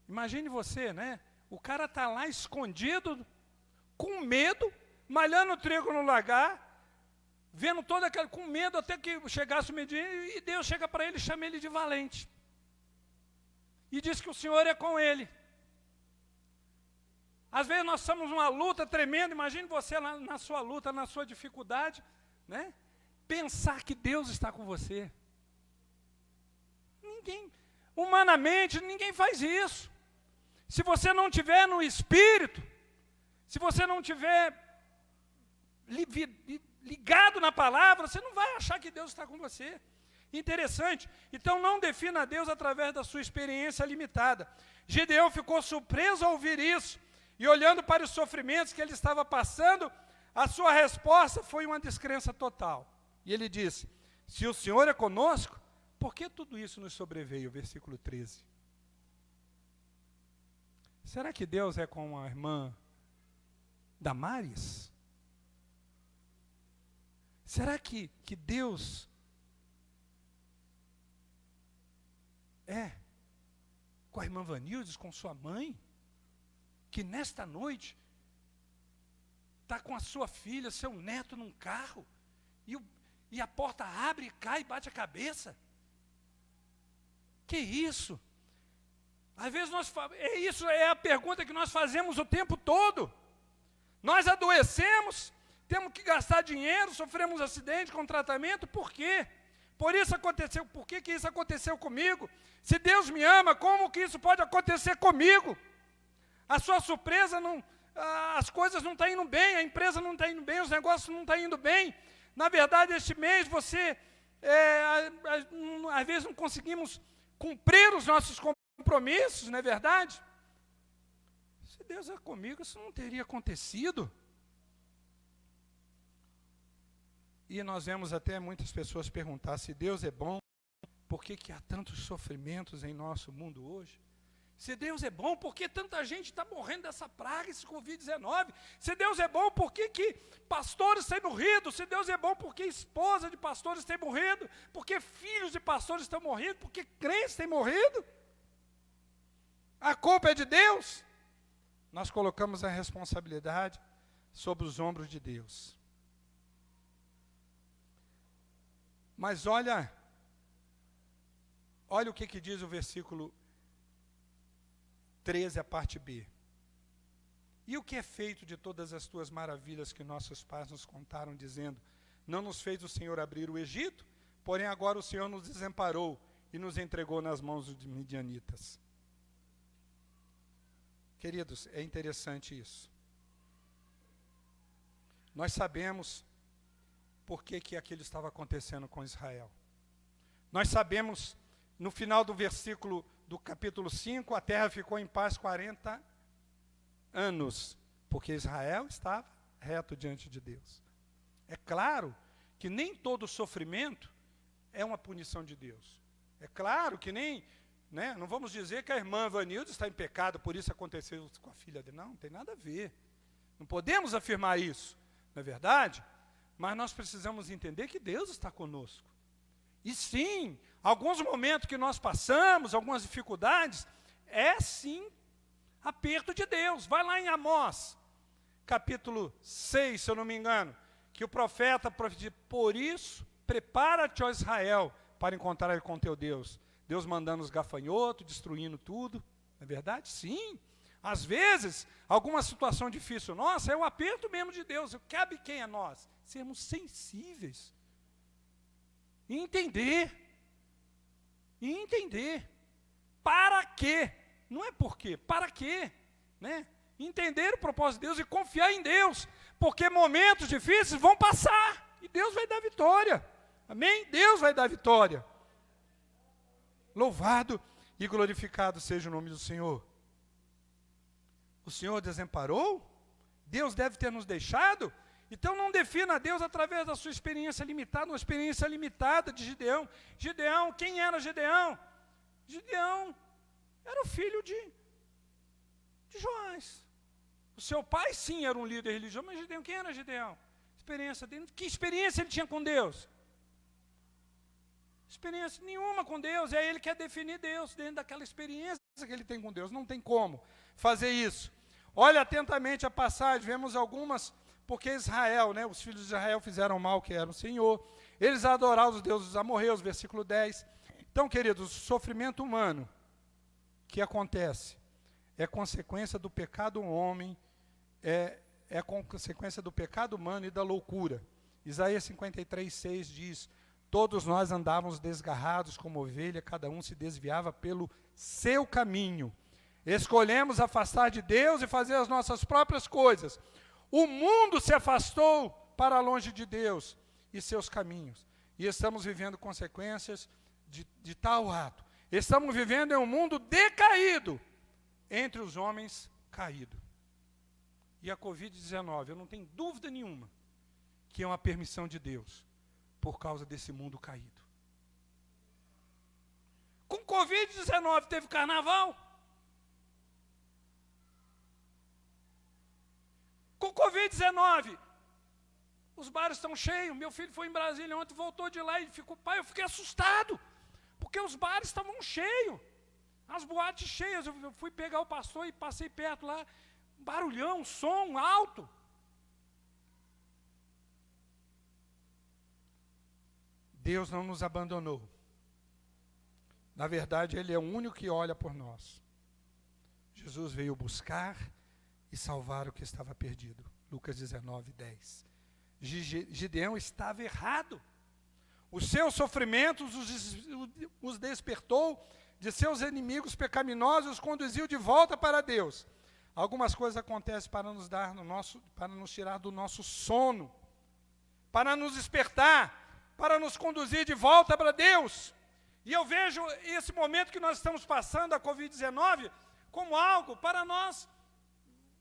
Imagine você, né? O cara está lá escondido, com medo, malhando trigo no lagar, vendo toda aquela, com medo até que chegasse o medinho, e Deus chega para ele e chama ele de valente. E diz que o Senhor é com ele. Às vezes nós estamos numa luta tremenda, imagine você lá na sua luta, na sua dificuldade, né? Pensar que Deus está com você. Humanamente, ninguém faz isso. Se você não tiver no Espírito, se você não tiver ligado na palavra, você não vai achar que Deus está com você. Interessante. Então não defina Deus através da sua experiência limitada. Gideão ficou surpreso ao ouvir isso, e olhando para os sofrimentos que ele estava passando, a sua resposta foi uma descrença total. E ele disse, se o Senhor é conosco, por que tudo isso nos sobreveio? Versículo 13. Será que Deus é com a irmã Damares? Será que Deus é com a irmã Vanildes, com sua mãe, que nesta noite está com a sua filha, seu neto num carro, e a porta abre, cai e bate a cabeça? Que isso? Às vezes isso é a pergunta que nós fazemos o tempo todo. Nós adoecemos, temos que gastar dinheiro, sofremos acidente com tratamento, por quê? Por que isso aconteceu comigo? Se Deus me ama, como que isso pode acontecer comigo? A sua surpresa, as coisas não estão indo bem, a empresa não está indo bem, os negócios não estão indo bem. Na verdade, este mês você, às vezes não conseguimos cumprir os nossos compromissos, não é verdade? Se Deus é comigo, isso não teria acontecido. E nós vemos até muitas pessoas perguntar, se Deus é bom, por que há tantos sofrimentos em nosso mundo hoje? Se Deus é bom, por que tanta gente está morrendo dessa praga, esse Covid-19? Se Deus é bom, por que pastores têm morrido? Se Deus é bom, por que esposa de pastores têm morrido? Por que filhos de pastores estão morrendo? Por que crentes têm morrido? A culpa é de Deus? Nós colocamos a responsabilidade sobre os ombros de Deus. Mas olha o que diz o versículo 13, a parte B. E o que é feito de todas as tuas maravilhas que nossos pais nos contaram, dizendo, não nos fez o Senhor abrir o Egito, porém agora o Senhor nos desamparou e nos entregou nas mãos dos midianitas. Queridos, é interessante isso. Nós sabemos por que aquilo estava acontecendo com Israel. Nós sabemos, no final do versículo do capítulo 5, a terra ficou em paz 40 anos, porque Israel estava reto diante de Deus. É claro que nem todo sofrimento é uma punição de Deus. É claro que nem, né, não vamos dizer que a irmã Vanilda está em pecado, por isso aconteceu com a filha dele. Não tem nada a ver. Não podemos afirmar isso, não é verdade? Mas nós precisamos entender que Deus está conosco. E sim, alguns momentos que nós passamos, algumas dificuldades, é sim aperto de Deus. Vai lá em Amós, capítulo 6, se eu não me engano, que o profeta profetiza, por isso, prepara-te, ó Israel, para encontrar com teu Deus. Deus mandando os gafanhotos, destruindo tudo. Não é verdade? Sim. Às vezes, alguma situação difícil nossa, é o aperto mesmo de Deus. Cabe quem a nós? Sermos sensíveis. E entender. Para quê? Não é por quê, para quê? Né? Entender o propósito de Deus e confiar em Deus. Porque momentos difíceis vão passar. E Deus vai dar vitória. Amém? Deus vai dar vitória. Louvado e glorificado seja o nome do Senhor. O Senhor desamparou? Deus deve ter nos deixado? Então não defina Deus através da sua experiência limitada, uma experiência limitada de Gideão. Gideão, quem era Gideão? Gideão era o filho de De Joás. O seu pai, sim, era um líder religioso, mas Gideão, quem era Gideão? Experiência dele. Que experiência ele tinha com Deus? Experiência nenhuma com Deus. E aí ele quer definir Deus dentro daquela experiência que ele tem com Deus. Não tem como fazer isso. Olha atentamente a passagem, vemos algumas, porque Israel, né, os filhos de Israel fizeram mal que era o Senhor. Eles adoravam os deuses dos amorreus, versículo 10. Então, queridos, o sofrimento humano que acontece é consequência do pecado do homem, é consequência do pecado humano e da loucura. Isaías 53:6 diz: todos nós andávamos desgarrados como ovelha, cada um se desviava pelo seu caminho. Escolhemos afastar de Deus e fazer as nossas próprias coisas. O mundo se afastou para longe de Deus e seus caminhos. E estamos vivendo consequências de tal ato. Estamos vivendo em um mundo decaído, entre os homens caídos. E a Covid-19, eu não tenho dúvida nenhuma, que é uma permissão de Deus, por causa desse mundo caído. Com Covid-19 teve carnaval. Com Covid-19, os bares estão cheios. Meu filho foi em Brasília ontem, voltou de lá e ficou, pai, eu fiquei assustado, porque os bares estavam cheios, as boates cheias. Eu fui pegar o pastor e passei perto lá, barulhão, som alto. Deus não nos abandonou. Na verdade, Ele é o único que olha por nós. Jesus veio buscar e salvar o que estava perdido. Lucas 19:10. Gideão estava errado. Os seus sofrimentos os despertou de seus inimigos pecaminosos e os conduziu de volta para Deus. Algumas coisas acontecem para nos tirar do nosso sono, para nos despertar, para nos conduzir de volta para Deus. E eu vejo esse momento que nós estamos passando, a Covid-19, como algo para nós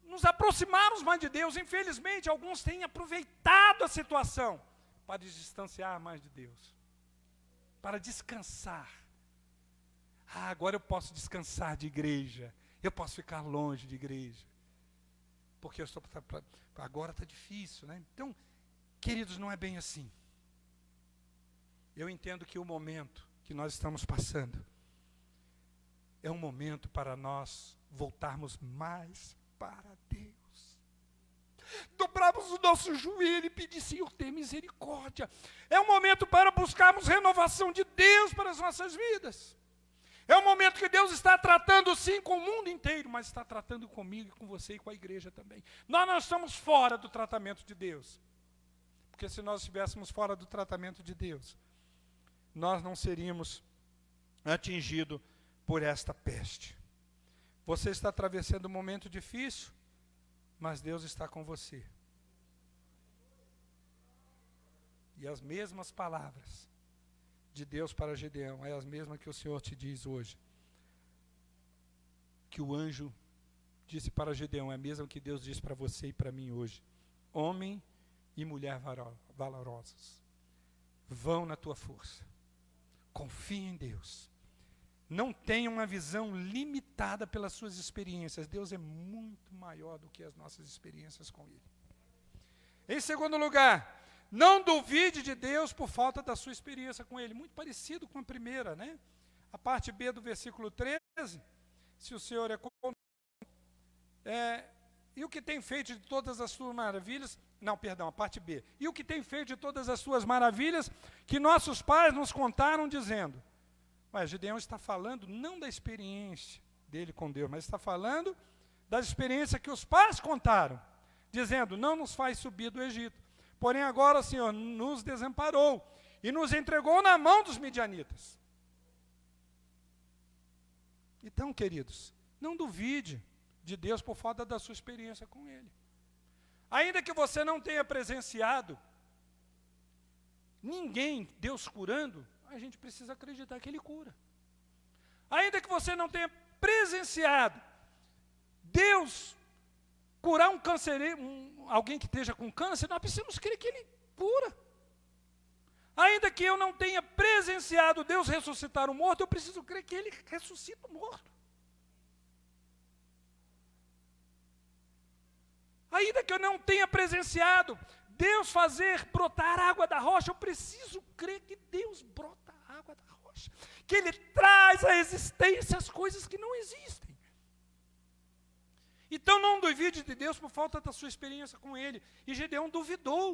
nos aproximarmos mais de Deus. Infelizmente, alguns têm aproveitado a situação para distanciar mais de Deus, para descansar. Agora eu posso descansar de igreja, eu posso ficar longe de igreja, porque agora está difícil, né? Então, queridos, não é bem assim. Eu entendo que o momento que nós estamos passando é um momento para nós voltarmos mais para Deus. Dobrarmos o nosso joelho e pedir, Senhor, tem misericórdia. É um momento para buscarmos renovação de Deus para as nossas vidas. É um momento que Deus está tratando sim com o mundo inteiro, mas está tratando comigo, com você e com a igreja também. Nós não estamos fora do tratamento de Deus. Porque se nós estivéssemos fora do tratamento de Deus, nós não seríamos atingidos por esta peste. Você está atravessando um momento difícil, mas Deus está com você. E as mesmas palavras de Deus para Gideão é as mesmas que o Senhor te diz hoje. Que o anjo disse para Gideão é a mesma que Deus diz para você e para mim hoje. Homem e mulher valorosos, vão na tua força. Confie em Deus. Não tenha uma visão limitada pelas suas experiências. Deus é muito maior do que as nossas experiências com Ele. Em segundo lugar, não duvide de Deus por falta da sua experiência com Ele. Muito parecido com a primeira, né? A parte B do versículo 13. Se o Senhor e o que tem feito de todas as suas maravilhas... Não, perdão, a parte B. E o que tem feito de todas as suas maravilhas que nossos pais nos contaram dizendo. Mas Gideão está falando não da experiência dele com Deus, mas está falando da experiência que os pais contaram, dizendo, não nos faz subir do Egito. Porém agora o Senhor nos desamparou e nos entregou na mão dos midianitas. Então, queridos, não duvide de Deus por falta da sua experiência com Ele. Ainda que você não tenha presenciado ninguém, Deus curando, a gente precisa acreditar que Ele cura. Ainda que você não tenha presenciado Deus curar um câncer, alguém que esteja com câncer, nós precisamos crer que Ele cura. Ainda que eu não tenha presenciado Deus ressuscitar o morto, eu preciso crer que Ele ressuscita o morto. Ainda que eu não tenha presenciado Deus fazer brotar água da rocha, eu preciso crer que Deus brota água da rocha, que Ele traz à existência as coisas que não existem. Então não duvide de Deus por falta da sua experiência com Ele. E Gideão duvidou.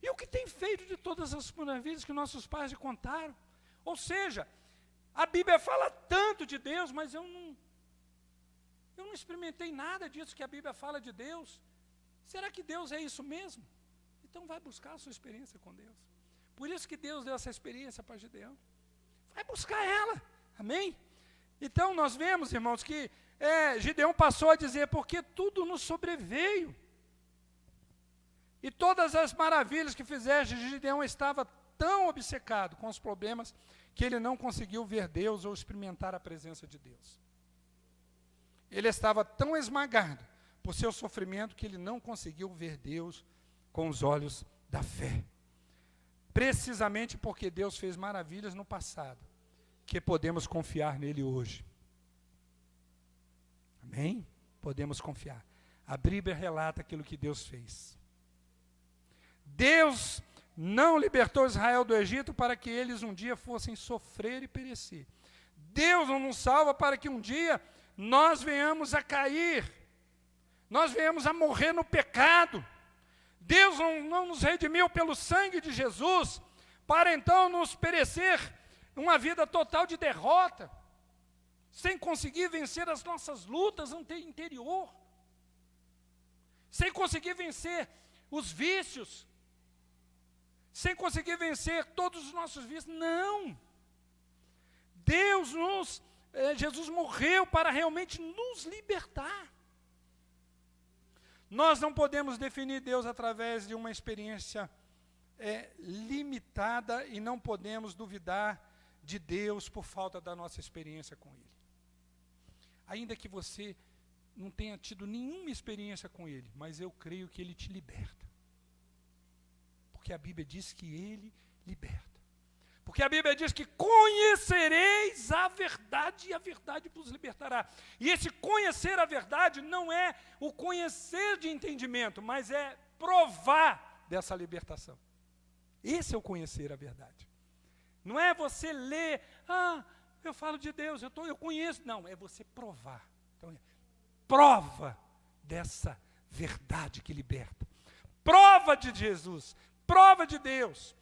E o que tem feito de todas as maravilhas que nossos pais lhe contaram? Ou seja, a Bíblia fala tanto de Deus, mas eu não experimentei nada disso que a Bíblia fala de Deus. Será que Deus é isso mesmo? Então vai buscar a sua experiência com Deus. Por isso que Deus deu essa experiência para Gideão. Vai buscar ela, amém? Então nós vemos, irmãos, que Gideão passou a dizer, porque tudo nos sobreveio. E todas as maravilhas que fizeste, Gideão estava tão obcecado com os problemas que ele não conseguiu ver Deus ou experimentar a presença de Deus. Ele estava tão esmagado por seu sofrimento que ele não conseguiu ver Deus com os olhos da fé. Precisamente porque Deus fez maravilhas no passado, que podemos confiar nele hoje. Amém? Podemos confiar. A Bíblia relata aquilo que Deus fez. Deus não libertou Israel do Egito para que eles um dia fossem sofrer e perecer. Deus não nos salva para que um dia nós venhamos a cair, nós venhamos a morrer no pecado. Deus não nos redimiu pelo sangue de Jesus, para então nos perecer uma vida total de derrota, sem conseguir vencer as nossas lutas interior, sem conseguir vencer os vícios, sem conseguir vencer todos os nossos vícios. Não! Jesus morreu para realmente nos libertar. Nós não podemos definir Deus através de uma experiência limitada e não podemos duvidar de Deus por falta da nossa experiência com Ele. Ainda que você não tenha tido nenhuma experiência com Ele, mas eu creio que Ele te liberta. Porque a Bíblia diz que Ele liberta. Porque a Bíblia diz que conhecereis a verdade e a verdade vos libertará. E esse conhecer a verdade não é o conhecer de entendimento, mas é provar dessa libertação. Esse é o conhecer a verdade. Não é você ler, eu falo de Deus, eu conheço. Não, é você provar. Então, prova dessa verdade que liberta. Prova de Jesus, prova de Deus.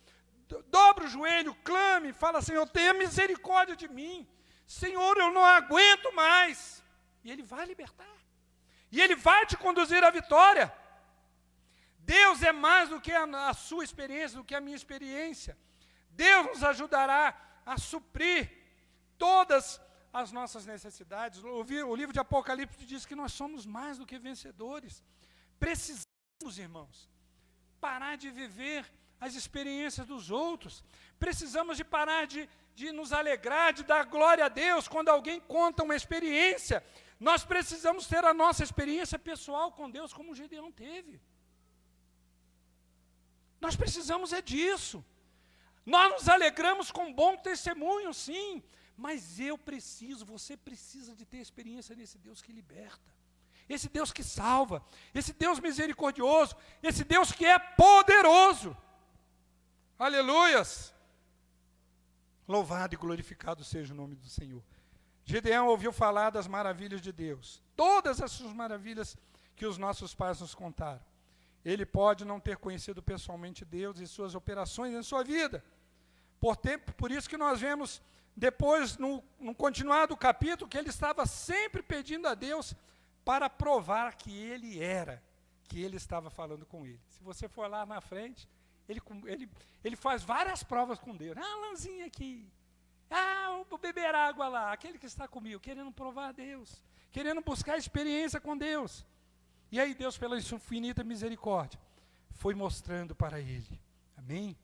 Dobra o joelho, clame, fala, Senhor, tenha misericórdia de mim. Senhor, eu não aguento mais. E Ele vai libertar. E Ele vai te conduzir à vitória. Deus é mais do que a sua experiência, do que a minha experiência. Deus nos ajudará a suprir todas as nossas necessidades. O livro de Apocalipse diz que nós somos mais do que vencedores. Precisamos, irmãos, parar de viver as experiências dos outros. Precisamos de parar de nos alegrar, de dar glória a Deus quando alguém conta uma experiência. Nós precisamos ter a nossa experiência pessoal com Deus, como o Gideão teve. Nós precisamos disso. Nós nos alegramos com bom testemunho, sim, mas você precisa de ter experiência nesse Deus que liberta, esse Deus que salva, esse Deus misericordioso, esse Deus que é poderoso. Aleluias! Louvado e glorificado seja o nome do Senhor. Gideão ouviu falar das maravilhas de Deus, todas as suas maravilhas que os nossos pais nos contaram. Ele pode não ter conhecido pessoalmente Deus e suas operações em sua vida. Por isso que nós vemos depois, no continuar do capítulo, que ele estava sempre pedindo a Deus para provar que ele estava falando com ele. Se você for lá na frente, ele faz várias provas com Deus. Lãzinha aqui. Vou beber água lá. Aquele que está comigo, querendo provar a Deus, querendo buscar experiência com Deus. E aí Deus, pela infinita misericórdia, foi mostrando para ele. Amém?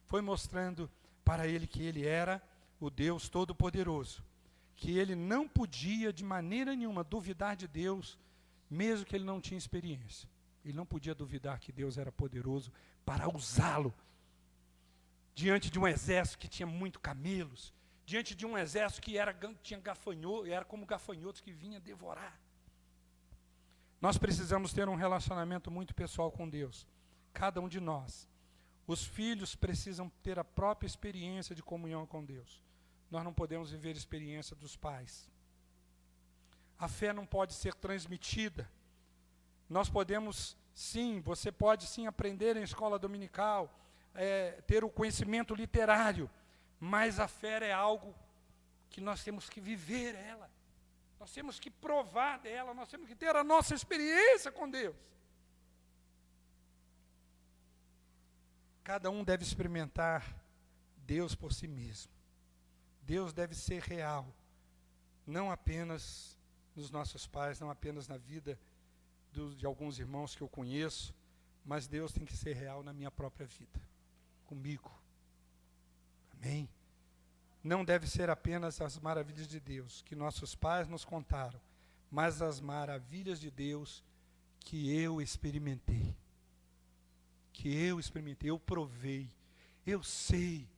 Foi mostrando para ele que ele era o Deus Todo-Poderoso. Que ele não podia de maneira nenhuma duvidar de Deus, mesmo que ele não tinha experiência. Ele não podia duvidar que Deus era poderoso para usá-lo. Diante de um exército que tinha muito camelos, diante de um exército que tinha gafanhoto, era como gafanhotos que vinha devorar. Nós precisamos ter um relacionamento muito pessoal com Deus, cada um de nós. Os filhos precisam ter a própria experiência de comunhão com Deus. Nós não podemos viver a experiência dos pais. A fé não pode ser transmitida. Nós podemos, sim, você pode sim aprender em escola dominical, ter o conhecimento literário, mas a fé é algo que nós temos que viver ela. Nós temos que provar dela, nós temos que ter a nossa experiência com Deus. Cada um deve experimentar Deus por si mesmo. Deus deve ser real, não apenas nos nossos pais, não apenas na vida de alguns irmãos que eu conheço, mas Deus tem que ser real na minha própria vida, comigo. Amém? Não deve ser apenas as maravilhas de Deus que nossos pais nos contaram, mas as maravilhas de Deus que eu experimentei. Eu provei, eu sei.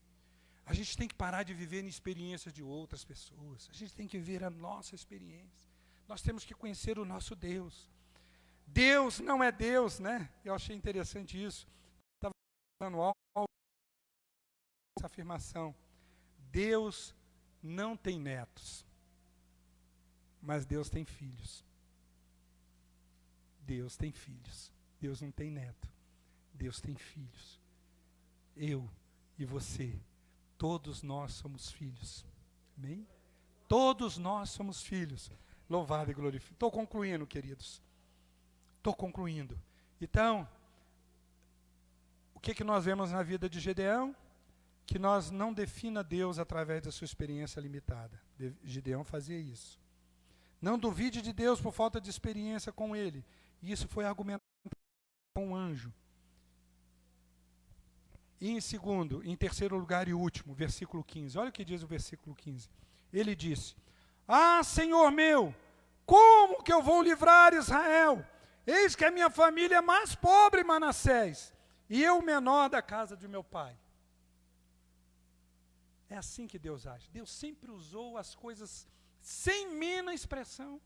A gente tem que parar de viver em experiências de outras pessoas. A gente tem que ver a nossa experiência. Nós temos que conhecer o nosso Deus. Deus não é Deus, né? Eu achei interessante isso. Estava falando essa afirmação. Deus não tem netos, mas Deus tem filhos. Deus tem filhos. Deus não tem neto. Deus tem filhos. Eu e você, todos nós somos filhos. Amém? Todos nós somos filhos. Louvado e glorificado. Estou concluindo, queridos. Estou concluindo. Então, o que nós vemos na vida de Gedeão? Que nós não defina Deus através da sua experiência limitada. Gedeão fazia isso. Não duvide de Deus por falta de experiência com Ele. E isso foi argumentado com um anjo. E em terceiro lugar e último, versículo 15. Olha o que diz o versículo 15. Ele disse: Ah, Senhor meu, como que eu vou livrar Israel? Eis que a minha família é mais pobre, Manassés, e eu o menor da casa de meu pai. É assim que Deus age. Deus sempre usou as coisas sem mina expressão.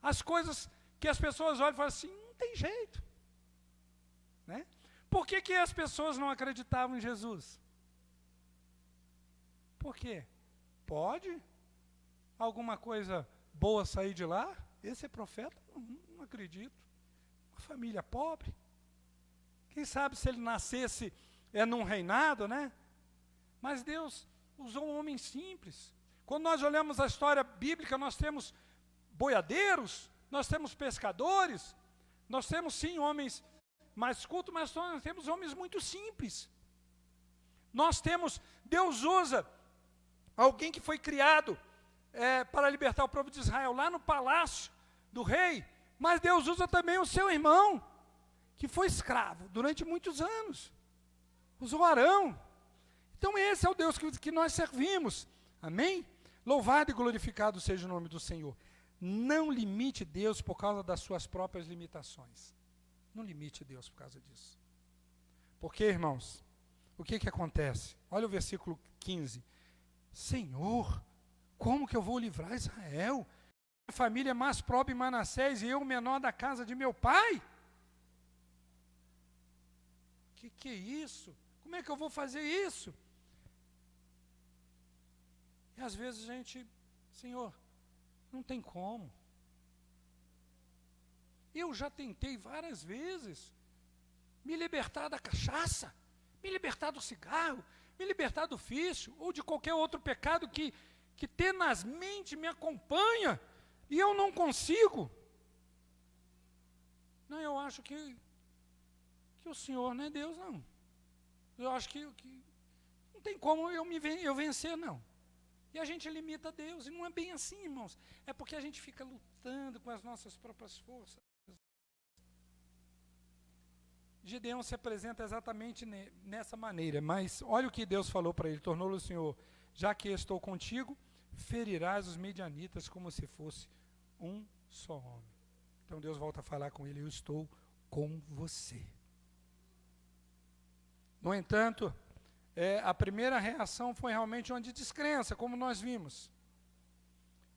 As coisas que as pessoas olham e falam assim, não tem jeito. Né? Por que as pessoas não acreditavam em Jesus? Por quê? Pode alguma coisa boa sair de lá? Esse é profeta? Não acredito. Uma família pobre. Quem sabe se ele nascesse num reinado, né? Mas Deus usou um homem simples. Quando nós olhamos a história bíblica, nós temos boiadeiros, nós temos pescadores, nós temos sim homens mais cultos, mas nós temos homens muito simples. Deus usa alguém que foi criado para libertar o povo de Israel lá no palácio do rei, mas Deus usa também o seu irmão, que foi escravo durante muitos anos. Usou Arão. Então esse é o Deus que nós servimos. Amém? Louvado e glorificado seja o nome do Senhor. Não limite Deus por causa das suas próprias limitações. Não limite Deus por causa disso. Porque, irmãos, o que acontece? Olha o versículo 15. Senhor, como que eu vou livrar Israel? Minha família é mais pobre em Manassés e eu o menor da casa de meu pai? Que é isso? Como é que eu vou fazer isso? E às vezes a gente, Senhor, não tem como. Eu já tentei várias vezes me libertar da cachaça, me libertar do cigarro, me libertar do vício ou de qualquer outro pecado que tenazmente me acompanha e eu não consigo. Não, eu acho que o Senhor não é Deus, não. Eu acho que não tem como eu vencer, não. E a gente limita Deus, e não é bem assim, irmãos. É porque a gente fica lutando com as nossas próprias forças. Gideão se apresenta exatamente nessa maneira, mas olha o que Deus falou para ele, tornou-lhe o Senhor, já que estou contigo, ferirás os medianitas como se fosse um só homem. Então Deus volta a falar com ele, eu estou com você. No entanto, a primeira reação foi realmente uma de descrença, como nós vimos.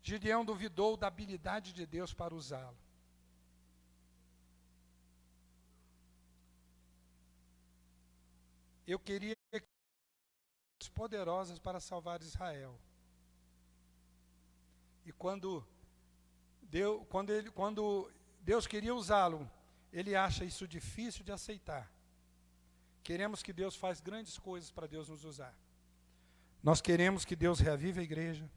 Gideão duvidou da habilidade de Deus para usá-lo. eu queria poderosas para salvar Israel. E quando Deus queria usá-lo, ele acha isso difícil de aceitar. Queremos que Deus faça grandes coisas para Deus nos usar. Nós queremos que Deus reavive a igreja.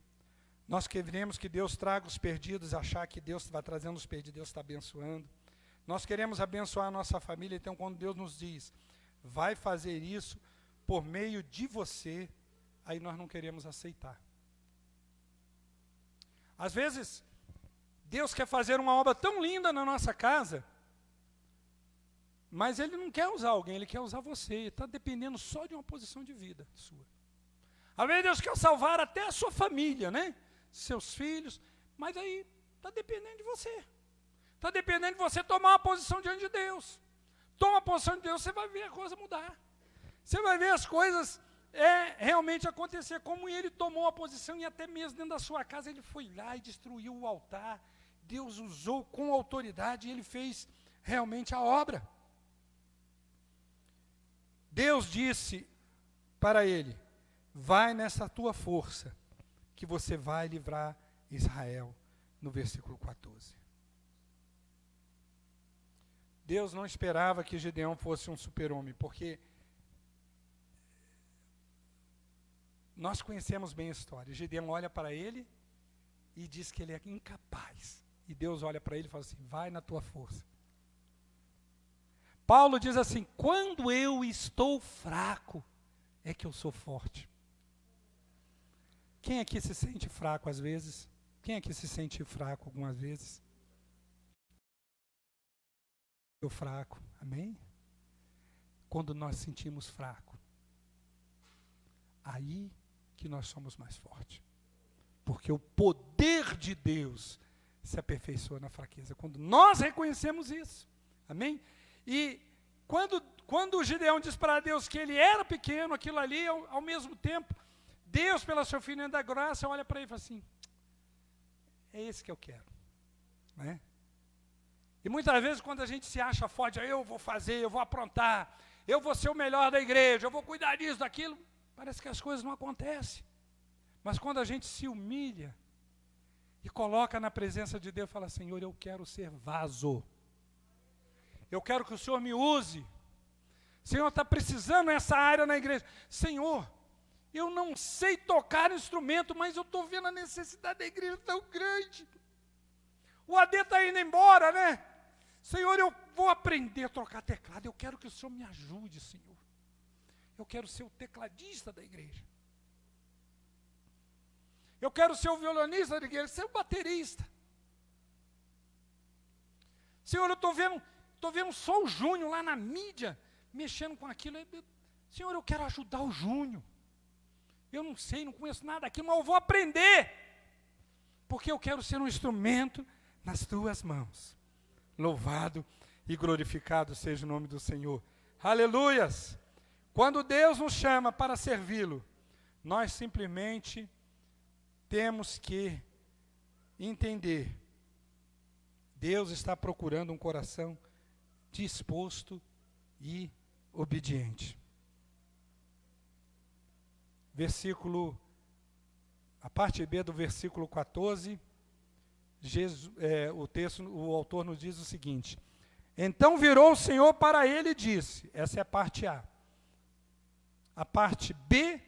Nós queremos que Deus traga os perdidos, achar que Deus vai trazendo os perdidos, Deus está abençoando. Nós queremos abençoar a nossa família, então quando Deus nos diz, vai fazer isso por meio de você, aí nós não queremos aceitar. Às vezes, Deus quer fazer uma obra tão linda na nossa casa, mas Ele não quer usar alguém, Ele quer usar você. Ele está dependendo só de uma posição de vida sua. Às vezes Deus quer salvar até a sua família, né? Seus filhos, mas aí está dependendo de você. Está dependendo de você tomar uma posição diante de Deus. Toma uma posição de Deus, você vai ver a coisa mudar. Você vai ver as coisas realmente acontecer, como ele tomou a posição, e até mesmo dentro da sua casa, ele foi lá e destruiu o altar. Deus usou com autoridade, e ele fez realmente a obra. Deus disse para ele, vai nessa tua força, que você vai livrar Israel, no versículo 14. Deus não esperava que Gideão fosse um super-homem, porque nós conhecemos bem a história. Gideão olha para ele e diz que ele é incapaz. E Deus olha para ele e fala assim, vai na tua força. Paulo diz assim, quando eu estou fraco, é que eu sou forte. Quem aqui se sente fraco às vezes? Quem aqui se sente fraco algumas vezes? Eu fraco, amém? Quando nós sentimos fraco, aí que nós somos mais fortes. Porque o poder de Deus se aperfeiçoa na fraqueza. Quando nós reconhecemos isso, amém? E quando o Gideão diz para Deus que ele era pequeno, aquilo ali, ao mesmo tempo, Deus, pela sua infinita da graça, olha para ele e fala assim, é esse que eu quero, né? E muitas vezes quando a gente se acha forte, eu vou fazer, eu vou aprontar, eu vou ser o melhor da igreja, eu vou cuidar disso, daquilo, parece que as coisas não acontecem. Mas quando a gente se humilha e coloca na presença de Deus, fala, Senhor, eu quero ser vaso. Eu quero que o Senhor me use. Senhor, está precisando nessa área na igreja. Senhor, eu não sei tocar instrumento, mas eu estou vendo a necessidade da igreja tão grande. O AD está indo embora, né? Senhor, eu vou aprender a tocar teclado. Eu quero que o Senhor me ajude, Senhor. Eu quero ser o tecladista da igreja. Eu quero ser o violonista da igreja, ser o baterista. Senhor, eu estou vendo só o Júnior lá na mídia, mexendo com aquilo. Senhor, eu quero ajudar o Júnior. Eu não sei, não conheço nada daquilo, mas eu vou aprender. Porque eu quero ser um instrumento nas tuas mãos. Louvado e glorificado seja o nome do Senhor. Aleluias! Quando Deus nos chama para servi-lo, nós simplesmente temos que entender. Deus está procurando um coração disposto e obediente. A parte B do versículo 14, o autor nos diz o seguinte, então virou o Senhor para ele e disse, essa é a parte A. A parte B,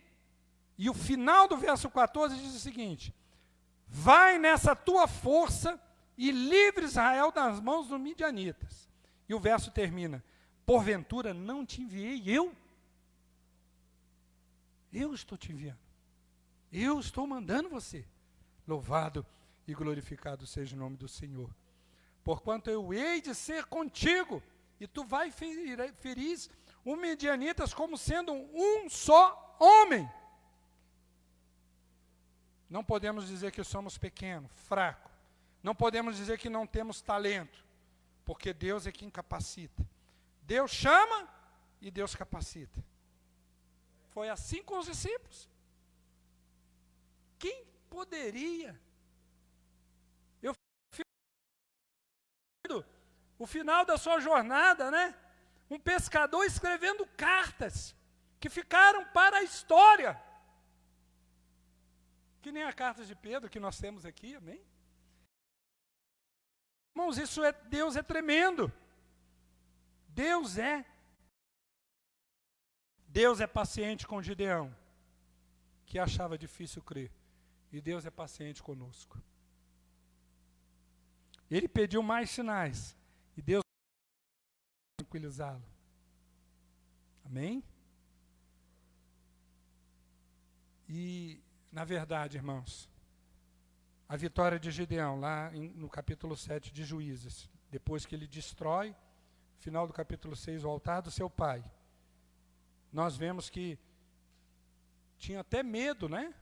e o final do verso 14 diz o seguinte, vai nessa tua força e livre Israel das mãos dos midianitas. E o verso termina, porventura não te enviei eu? Eu estou te enviando. Eu estou mandando você. Louvado e glorificado seja o nome do Senhor. Porquanto eu hei de ser contigo, e tu vai ferir os midianitas como sendo um só homem. Não podemos dizer que somos pequenos, fracos. Não podemos dizer que não temos talento, porque Deus é quem capacita. Deus chama e Deus capacita. Foi assim com os discípulos. Quem poderia? O final da sua jornada, né? Um pescador escrevendo cartas que ficaram para a história. Que nem a carta de Pedro que nós temos aqui, amém? Irmãos, Deus é tremendo. Deus é paciente com Gideão, que achava difícil crer. E Deus é paciente conosco. Ele pediu mais sinais. E Deus tranquilizá-lo. Amém? E, na verdade, irmãos, a vitória de Gideão, lá no capítulo 7 de Juízes, depois que ele destrói, final do capítulo 6, o altar do seu pai, nós vemos que tinha até medo, né?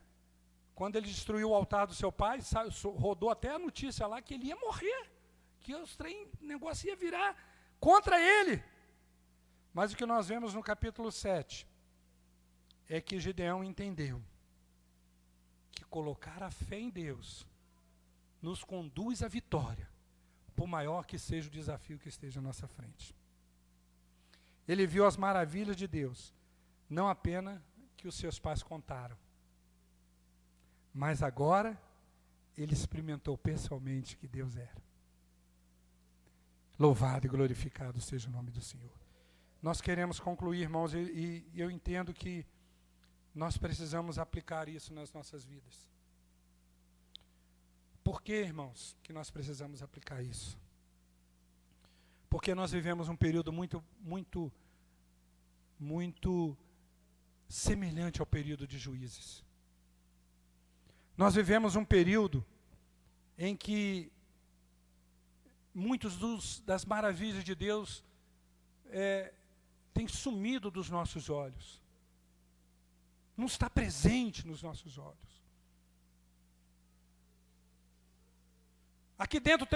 Quando ele destruiu o altar do seu pai, rodou até a notícia lá que ele ia morrer, que o negócio ia virar contra ele. Mas o que nós vemos no capítulo 7 é que Gideão entendeu que colocar a fé em Deus nos conduz à vitória, por maior que seja o desafio que esteja à nossa frente. Ele viu as maravilhas de Deus, não apenas que os seus pais contaram, mas agora ele experimentou pessoalmente que Deus era. Louvado e glorificado seja o nome do Senhor. Nós queremos concluir, irmãos, e eu entendo que nós precisamos aplicar isso nas nossas vidas. Por que, irmãos, que nós precisamos aplicar isso? Porque nós vivemos um período muito semelhante ao período de Juízes. Nós vivemos um período em que muitos das maravilhas de Deus têm sumido dos nossos olhos. Não está presente nos nossos olhos. Aqui dentro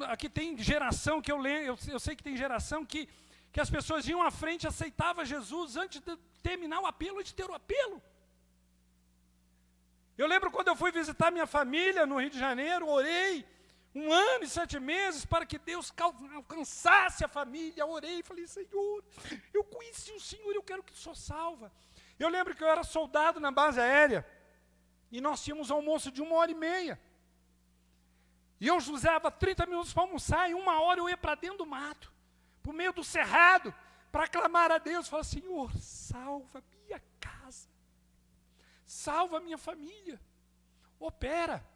aqui tem geração que eu sei que tem geração que as pessoas iam à frente e aceitavam Jesus antes de terminar o apelo, antes de ter o apelo. Eu lembro quando eu fui visitar minha família no Rio de Janeiro, orei 1 ano e 7 meses para que Deus alcançasse a família. Orei e falei, Senhor, eu conheci o Senhor, eu quero que o Senhor salva. Eu lembro que eu era soldado na base aérea e nós tínhamos almoço de 1h30. E eu usava 30 minutos para almoçar, e 1 hora eu ia para dentro do mato, para o meio do cerrado, para clamar a Deus, falar, Senhor, salva minha casa, salva minha família, opera.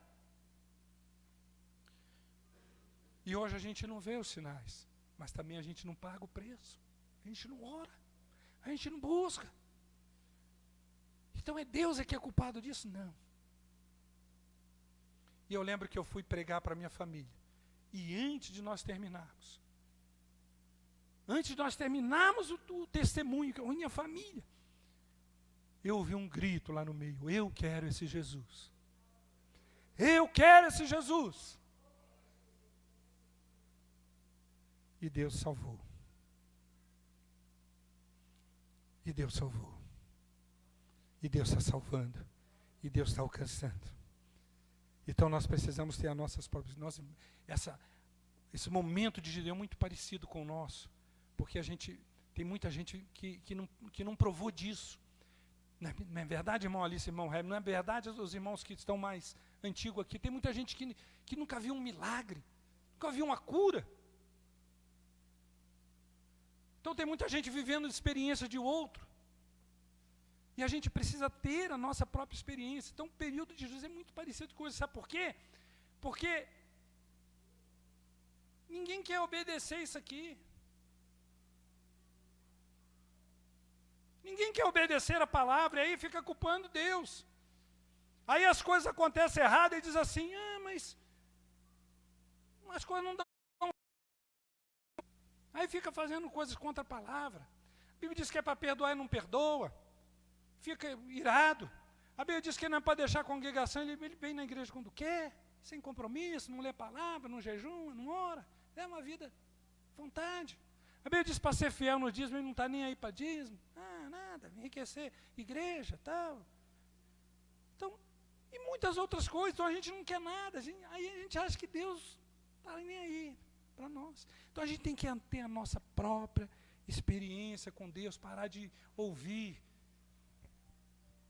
E hoje a gente não vê os sinais, mas também a gente não paga o preço, a gente não ora, a gente não busca. Então Deus que é culpado disso? Não. E eu lembro que eu fui pregar para minha família. E antes de nós terminarmos o testemunho com a minha família, eu ouvi um grito lá no meio, eu quero esse Jesus. Eu quero esse Jesus. E Deus salvou. E Deus salvou. E Deus está salvando. E Deus está alcançando. Então nós precisamos ter as nossas próprias... Esse momento de Gideão é muito parecido com o nosso. Porque tem muita gente que não provou disso. Não é verdade, irmão Alice, irmão Reb? Não é verdade os irmãos que estão mais antigos aqui? Tem muita gente que nunca viu um milagre. Nunca viu uma cura. Então tem muita gente vivendo a experiência de outro. E a gente precisa ter a nossa própria experiência. Então o período de Jesus é muito parecido com isso. Sabe por quê? Porque ninguém quer obedecer isso aqui. Ninguém quer obedecer a palavra, e aí fica culpando Deus. Aí as coisas acontecem errado e diz assim, mas as coisas não dão. Aí fica fazendo coisas contra a palavra. A Bíblia diz que é para perdoar e não perdoa. Fica irado. A Bíblia diz que não é para deixar a congregação, ele vem na igreja quando quer, sem compromisso, não lê a palavra, não jejuma, não ora. É uma vida vontade. A Bíblia diz para ser fiel no dízimo, ele não está nem aí para dízimo. Nada, enriquecer igreja, tal. Então, e muitas outras coisas, então a gente não quer nada. Aí a gente acha que Deus está nem aí para nós. Então a gente tem que ter a nossa própria experiência com Deus, parar de ouvir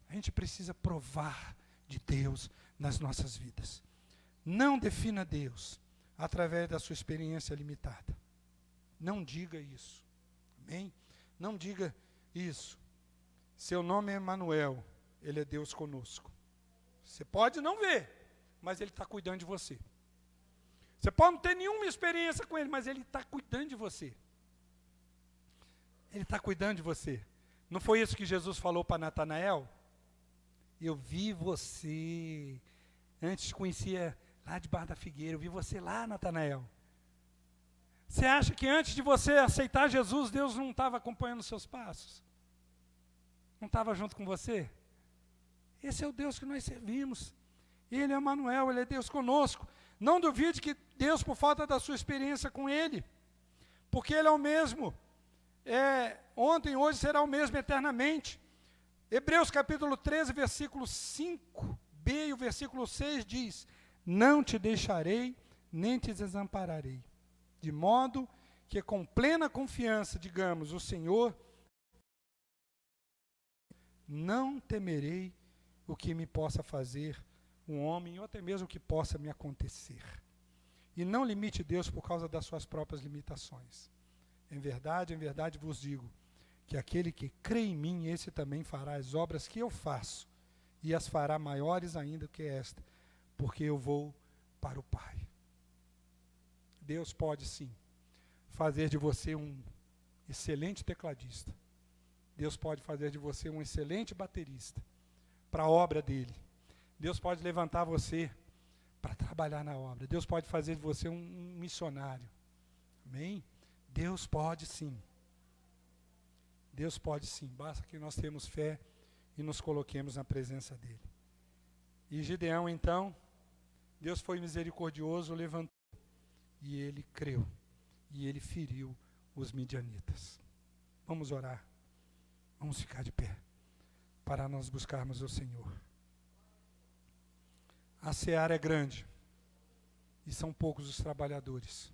A gente precisa provar de Deus nas nossas vidas. Não defina Deus através da sua experiência limitada. Não diga isso. Amém? Não diga isso. Seu nome é Emanuel, Ele é Deus conosco. Você pode não ver, mas Ele está cuidando de você. Você pode não ter nenhuma experiência com Ele, mas Ele está cuidando de você. Ele está cuidando de você. Não foi isso que Jesus falou para Natanael? Eu vi você, antes te conhecia lá debaixo da figueira, eu vi você lá, Natanael. Você acha que antes de você aceitar Jesus, Deus não estava acompanhando os seus passos? Não estava junto com você? Esse é o Deus que nós servimos. Ele é Emanuel, Ele é Deus conosco. Não duvide que Deus, por falta da sua experiência com Ele, porque Ele é o mesmo, ontem, hoje será o mesmo eternamente. Hebreus capítulo 13, versículo 5b e o versículo 6 diz: não te deixarei, nem te desampararei, de modo que com plena confiança digamos, o Senhor, não temerei o que me possa fazer um homem, ou até mesmo o que possa me acontecer. E não limite Deus por causa das suas próprias limitações. Em verdade vos digo, que aquele que crê em mim, esse também fará as obras que eu faço, e as fará maiores ainda que esta, porque eu vou para o Pai. Deus pode sim fazer de você um excelente tecladista. Deus pode fazer de você um excelente baterista para a obra dele. Deus pode levantar você para trabalhar na obra. Deus pode fazer de você um missionário. Amém? Deus pode sim. Deus pode sim. Basta que nós tenhamos fé e nos coloquemos na presença dele. E Gideão, então, Deus foi misericordioso, levantou, e ele creu, e ele feriu os midianitas. Vamos orar. Vamos ficar de pé, para nós buscarmos o Senhor. A seara é grande, e são poucos os trabalhadores.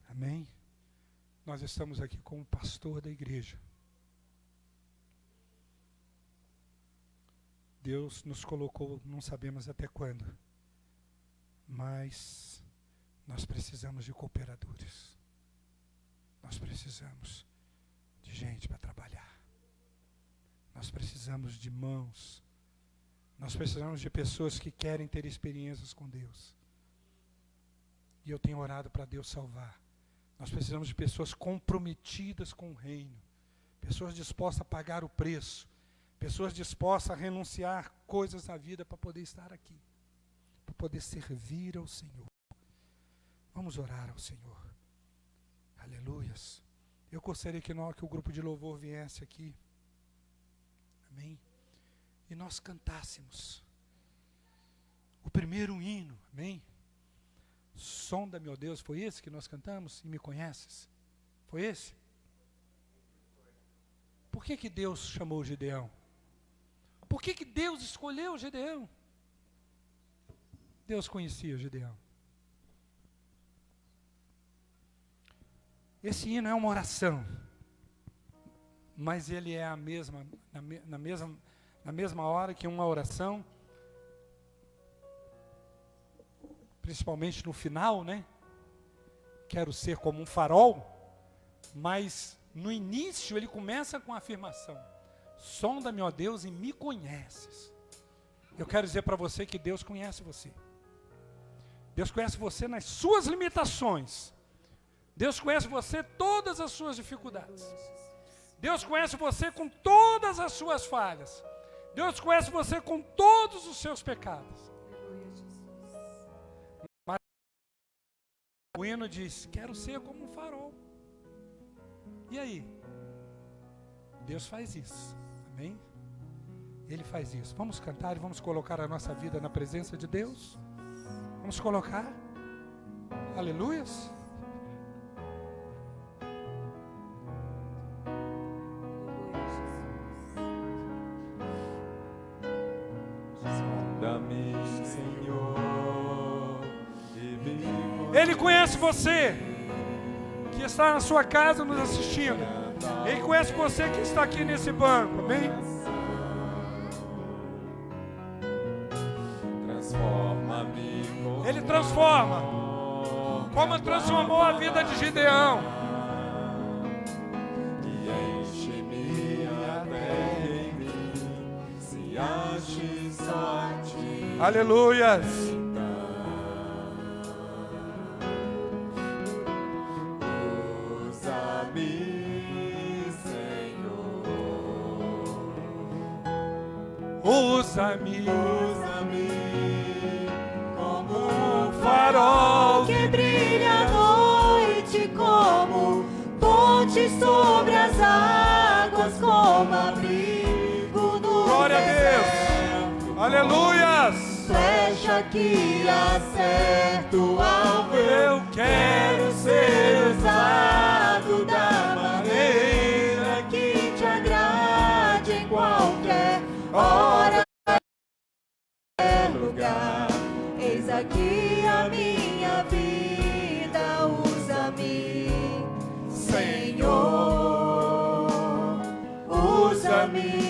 Amém? Nós estamos aqui com o pastor da igreja. Deus nos colocou, não sabemos até quando, mas nós precisamos de cooperadores. Nós precisamos de gente para trabalhar. Nós precisamos de mãos. Nós precisamos de pessoas que querem ter experiências com Deus. E eu tenho orado para Deus salvar. Nós precisamos de pessoas comprometidas com o reino. Pessoas dispostas a pagar o preço. Pessoas dispostas a renunciar coisas na vida para poder estar aqui. Para poder servir ao Senhor. Vamos orar ao Senhor. Aleluias. Eu gostaria que o grupo de louvor viesse aqui. Amém? E nós cantássemos o primeiro hino. Amém? Sonda-me, ó Deus. Foi esse que nós cantamos? E me conheces? Foi esse? Por que Deus chamou Gideão? Por que Deus escolheu Gideão? Deus conhecia Gideão. Esse hino é uma oração, mas ele é na mesma hora que uma oração, principalmente no final, né? Quero ser como um farol, mas no início ele começa com a afirmação: sonda-me, ó Deus, e me conheces. Eu quero dizer para você que Deus conhece você. Deus conhece você nas suas limitações. Deus conhece você todas as suas dificuldades. Deus conhece você com todas as suas falhas. Deus conhece você com todos os seus pecados. Mas o hino diz: quero ser como um farol. E aí? Deus faz isso. Amém? Ele faz isso. Vamos cantar e vamos colocar a nossa vida na presença de Deus. Vamos colocar. Aleluias. Ele conhece você, que está na sua casa nos assistindo. Ele conhece você que está aqui nesse banco, amém? Ele transforma, como transformou a vida de Gideão. E enche-me até em mim, se ache só a ti. Aleluias. Usa-me, Senhor. Usa-me, Usa-me como farol que brilha à noite, como ponte sobre as águas, como abrigo no glória a deserto. Deus. Aleluias. Flecha que acerta o alvo, Eu quero ser usado da maneira que te agrade em qualquer hora e lugar. Eis aqui a minha vida, usa-me, Senhor, usa-me.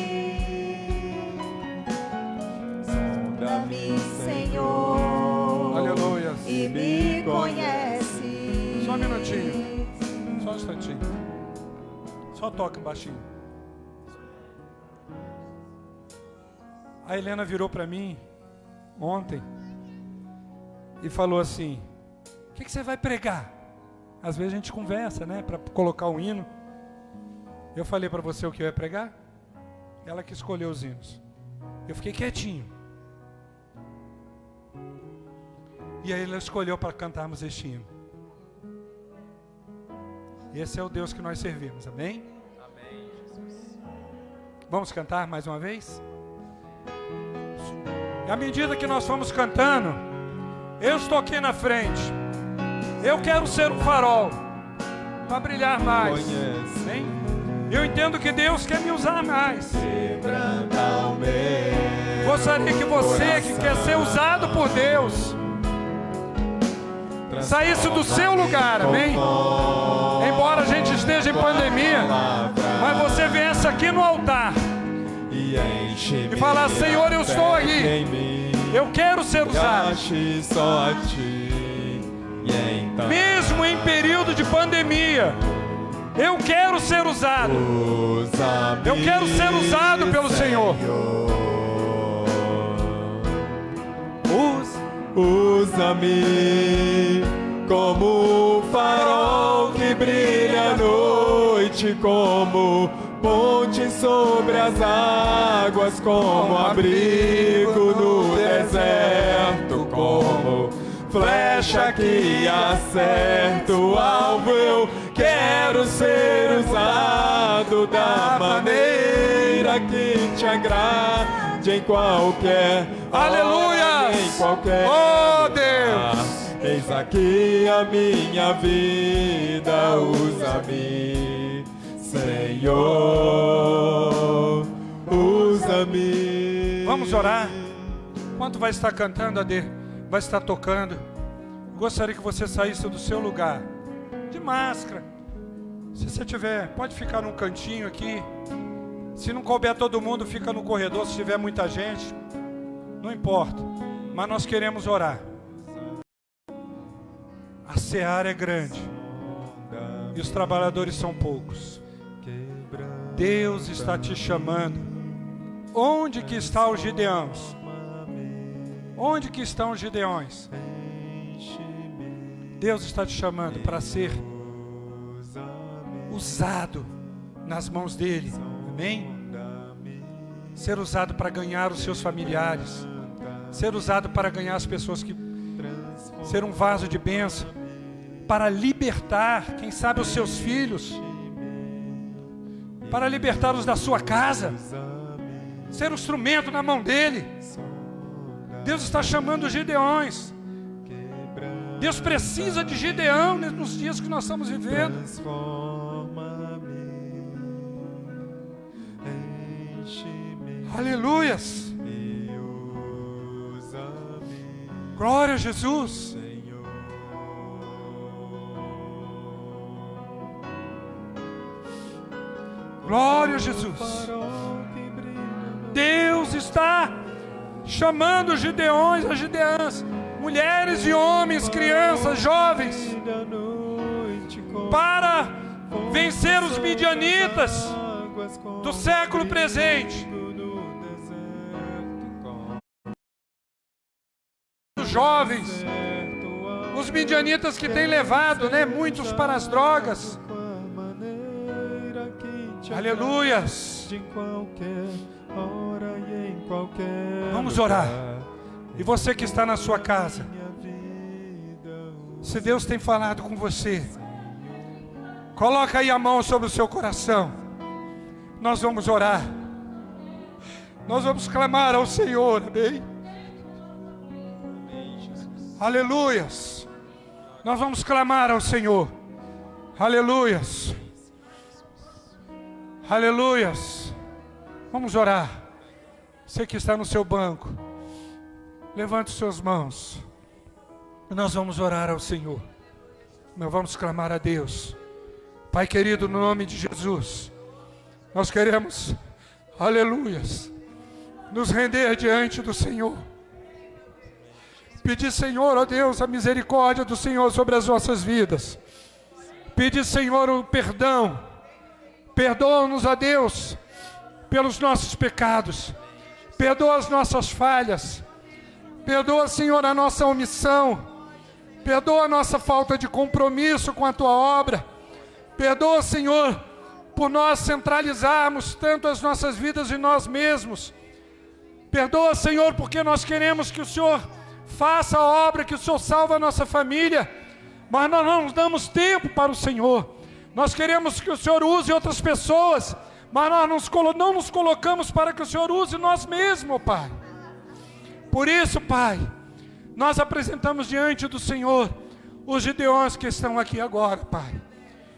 Sonda-me, Senhor, Aleluias. e me conhece. Só um minutinho. Só um instantinho. Só toca baixinho. A Helena virou para mim ontem e falou assim: o que você vai pregar? Às vezes a gente conversa, né, para colocar um hino. Eu falei para você o que eu ia pregar? Ela que escolheu os hinos. Eu fiquei quietinho. E aí ela escolheu para cantarmos este hino. Esse é o Deus que nós servimos, amém? Amém, Jesus. Vamos cantar mais uma vez? E à medida que nós vamos cantando, eu estou aqui na frente. Eu quero ser um farol para brilhar mais. Amém? Eu entendo que Deus quer me usar mais. Quebranta o meu Gostaria que você que quer ser usado por Deus saísse do seu lugar, amém? Embora a gente esteja em pandemia, mas você viesse aqui no altar e falar: Senhor, eu estou aí, eu quero ser usado. Só a ti, e então Mesmo em período de pandemia, eu quero ser usado. Eu quero ser usado pelo Senhor. Usa-me como farol que brilha à noite, como ponte sobre as águas, como abrigo no deserto, como flecha que acerta o alvo. Eu quero ser usado da maneira que te agrade em qualquer Aleluia! em qualquer Oh, Deus! Eis aqui a minha vida, usa-me, Senhor, usa-me. Vamos orar? Enquanto vai estar cantando, Ade, vai estar tocando, gostaria que você saísse do seu lugar, de máscara. Se você tiver, pode ficar num cantinho aqui. Se não couber todo mundo, fica no corredor. Se tiver muita gente, não importa. Mas nós queremos orar. A seara é grande e os trabalhadores são poucos. Deus está te chamando. Onde que estão os gideões? Onde que estão os gideões? Deus está te chamando para ser usado nas mãos dele. Amém? Ser usado para ganhar os seus familiares. Ser usado para ganhar as pessoas que... Ser um vaso de bênção. Para libertar, quem sabe, os seus filhos. Para libertar os da sua casa. Ser um instrumento na mão dele. Deus está chamando os gideões. Deus precisa de Gideão nos dias que nós estamos vivendo. Aleluias. Glória a Jesus. Glória a Jesus. Deus está chamando os gideões, as gideãs, mulheres e homens, crianças, jovens, para vencer os midianitas do século presente. Os jovens, os midianitas que têm levado, muitos para as drogas. Aleluias. Vamos orar. E você que está na sua casa, se Deus tem falado com você, coloca aí a mão sobre o seu coração. Nós vamos orar. Nós vamos clamar ao Senhor, amém? Aleluias. Nós vamos clamar ao Senhor. Aleluias. Aleluias. Vamos orar. Você que está no seu banco, levante suas mãos. Nós vamos orar ao Senhor. Nós vamos clamar a Deus. Pai querido, no nome de Jesus, nós queremos, aleluias, nos render diante do Senhor. Pedir, Senhor, ó Deus, a misericórdia do Senhor sobre as nossas vidas. Pedir, Senhor, o perdão. Perdoa-nos, ó Deus, pelos nossos pecados. Perdoa as nossas falhas. Perdoa, Senhor, a nossa omissão. Perdoa a nossa falta de compromisso com a Tua obra. Perdoa, Senhor, por nós centralizarmos tanto as nossas vidas em nós mesmos. Perdoa, Senhor, porque nós queremos que o Senhor faça a obra, que o Senhor salve a nossa família, mas nós não damos tempo para o Senhor. Nós queremos que o Senhor use outras pessoas, mas nós não nos colocamos para que o Senhor use nós mesmos, Pai. Por isso, Pai, nós apresentamos diante do Senhor os gideões que estão aqui agora, Pai.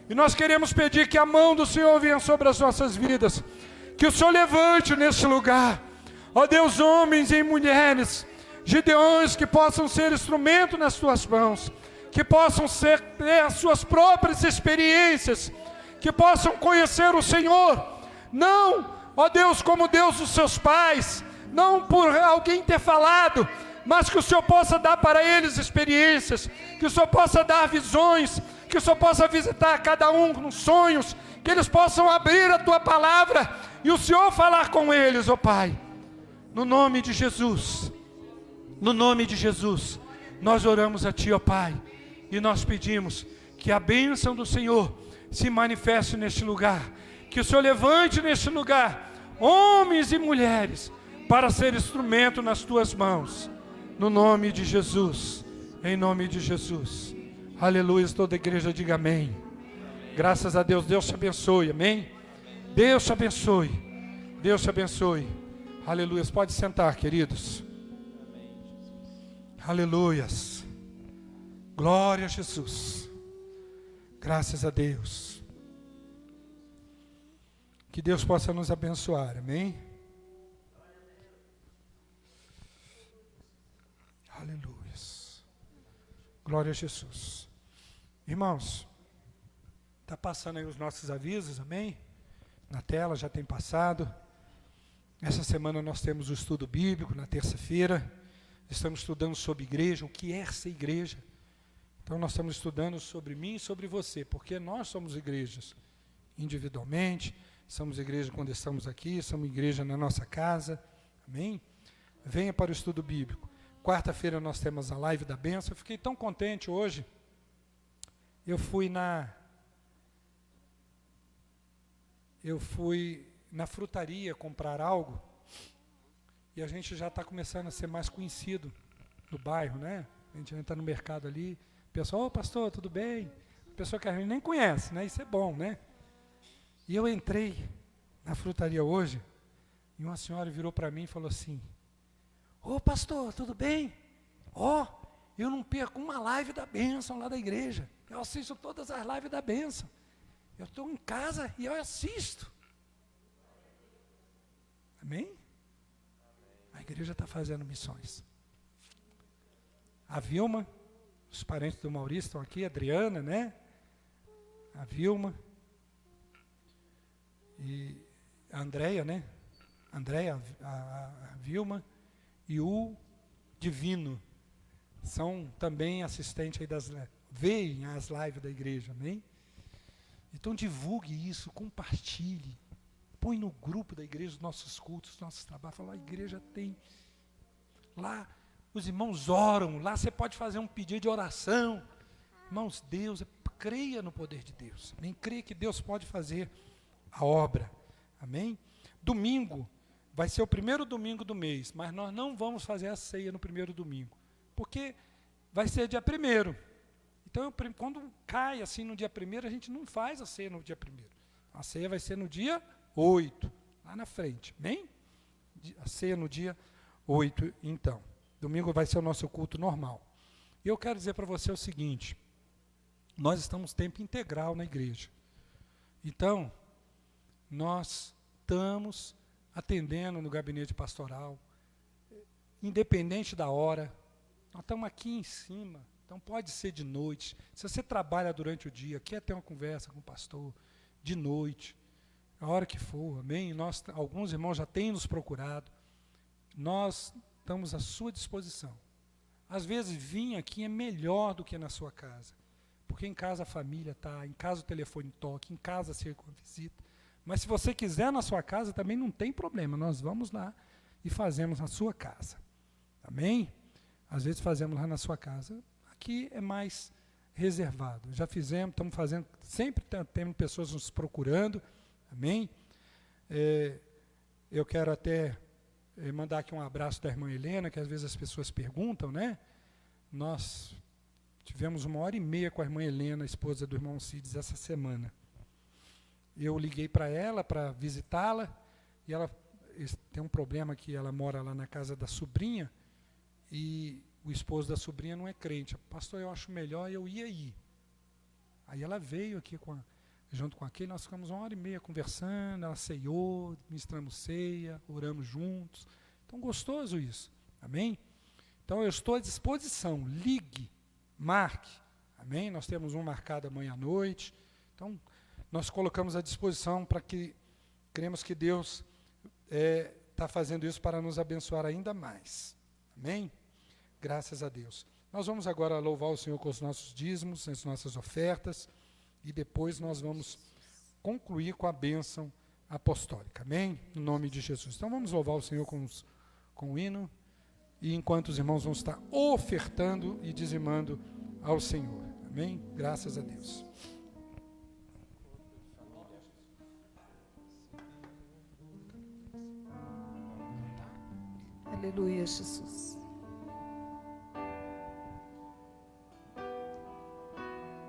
E nós queremos pedir que a mão do Senhor venha sobre as nossas vidas, que o Senhor levante neste lugar, ó Deus, homens e mulheres, gideões que possam ser instrumento nas Tuas mãos, que possam ter as suas próprias experiências, que possam conhecer o Senhor, não, ó Deus, como Deus dos seus pais, não por alguém ter falado, mas que o Senhor possa dar para eles experiências, que o Senhor possa dar visões, que o Senhor possa visitar cada um com sonhos, que eles possam abrir a Tua palavra e o Senhor falar com eles, ó Pai. No nome de Jesus, no nome de Jesus, nós oramos a Ti, ó Pai, e nós pedimos que a bênção do Senhor se manifeste neste lugar, que o Senhor levante neste lugar homens e mulheres para ser instrumento nas Tuas mãos, no nome de Jesus, em nome de Jesus. Aleluia, toda a igreja diga amém. Graças a Deus, Deus te abençoe, amém? Deus te abençoe, Deus te abençoe. Aleluia, pode sentar, queridos. Aleluias. Glória a Jesus. Graças a Deus. Que Deus possa nos abençoar, amém? Aleluias. Glória a Jesus. Irmãos, está passando aí os nossos avisos, amém? Na tela já tem passado. Essa semana nós temos o estudo bíblico, na terça-feira. Estamos estudando sobre igreja, o que é ser igreja. Então nós estamos estudando sobre mim e sobre você, porque nós somos igrejas individualmente, somos igreja quando estamos aqui, somos igreja na nossa casa, amém? Venha para o estudo bíblico. Quarta-feira nós temos a live da bênção. Eu fiquei tão contente hoje. Eu fui na frutaria comprar algo, e a gente já está começando a ser mais conhecido no bairro, né? A gente entra no mercado ali, o pessoal, ô pastor, tudo bem? A pessoa que a gente nem conhece, né? Isso é bom, né? E eu entrei na frutaria hoje, e uma senhora virou para mim e falou assim, ô pastor, tudo bem? Ó, eu não perco uma live da bênção lá da igreja, eu assisto todas as lives da bênção, eu estou em casa e eu assisto. Amém? A igreja está fazendo missões. A Vilma, os parentes do Maurício estão aqui, a Adriana, né? A Vilma. e a Andréia, né? Andréia, a Vilma e o Divino são também assistentes aí veem as lives da igreja, amém? Então divulgue isso, compartilhe, põe no grupo da igreja os nossos cultos, os nossos trabalhos, fala, a igreja tem, lá os irmãos oram, lá você pode fazer um pedido de oração. Irmãos, Deus, creia no poder de Deus, amém? Creia que Deus pode fazer a obra, amém? Domingo vai ser o primeiro domingo do mês, mas nós não vamos fazer a ceia no primeiro domingo, porque vai ser dia 1º. Então, quando cai assim no dia 1º, a gente não faz a ceia no dia 1º. A ceia vai ser no dia 8, lá na frente, amém? A ceia no dia 8, então. Domingo vai ser o nosso culto normal. E eu quero dizer para você o seguinte, nós estamos tempo integral na igreja. Então, nós estamos atendendo no gabinete pastoral, independente da hora. Nós estamos aqui em cima, então pode ser de noite. Se você trabalha durante o dia, quer ter uma conversa com o pastor, de noite, a hora que for, amém? Alguns irmãos já têm nos procurado, nós estamos à sua disposição. Às vezes vir aqui é melhor do que na sua casa, porque em casa a família está, em casa o telefone toca, em casa chega com a visita. Mas se você quiser na sua casa, também não tem problema, nós vamos lá e fazemos na sua casa, amém? Às vezes fazemos lá na sua casa, aqui é mais reservado. Já fizemos, estamos fazendo, sempre temos pessoas nos procurando, amém? Eu quero até mandar aqui um abraço da irmã Helena, que às vezes as pessoas perguntam, né? Nós tivemos 1h30 com a irmã Helena, esposa do irmão Cides, essa semana. Eu liguei para ela, para visitá-la, e ela tem um problema que ela mora lá na casa da sobrinha, e o esposo da sobrinha não é crente. Pastor, eu acho melhor eu ir aí. Aí ela veio aqui junto com aquele, nós ficamos 1h30 conversando, ela ceiou, ministramos ceia, oramos juntos. Então, gostoso isso, amém? Então, eu estou à disposição, ligue, marque, amém? Nós temos um marcado amanhã à noite. Então, nós colocamos à disposição para que, cremos que Deus está fazendo isso para nos abençoar ainda mais, amém? Graças a Deus. Nós vamos agora louvar o Senhor com os nossos dízimos, as nossas ofertas, e depois nós vamos concluir com a bênção apostólica. Amém? No nome de Jesus. Então vamos louvar o Senhor com o hino, e enquanto os irmãos vão estar ofertando e dizimando ao Senhor. Amém? Graças a Deus. Aleluia, Jesus.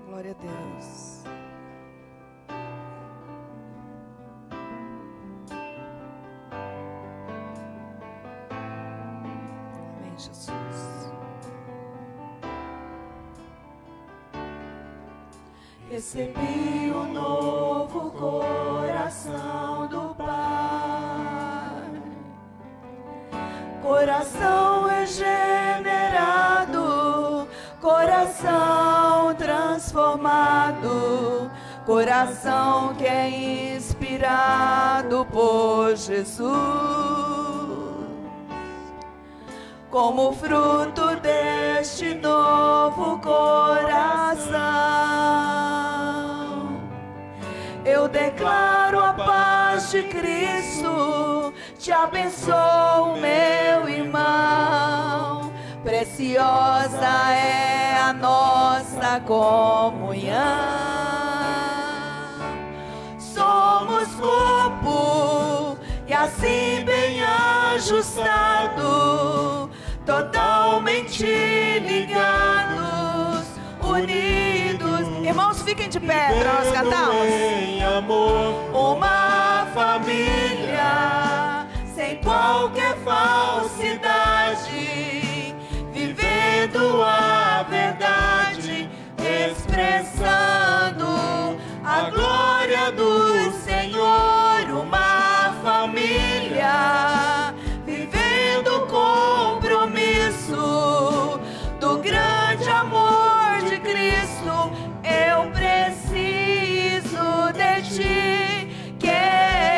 Glória a Deus. Amém, Jesus. Recebi o novo coração do Pai, coração regenerado, coração transformado, coração que é inspirado por Jesus. Como fruto deste novo coração, eu declaro a paz de Cristo, te abençoo, meu irmão. Preciosa é a nossa comunhão. Somos corpo e assim bem ajustado, totalmente ligados, unidos. Irmãos, fiquem de pé para nós cantarmos. Em amor, Uma família sem qualquer falsidade, vivendo a verdade, expressando a glória do Senhor. Uma família vivendo o compromisso do grande amor de Cristo. Eu preciso de ti, quero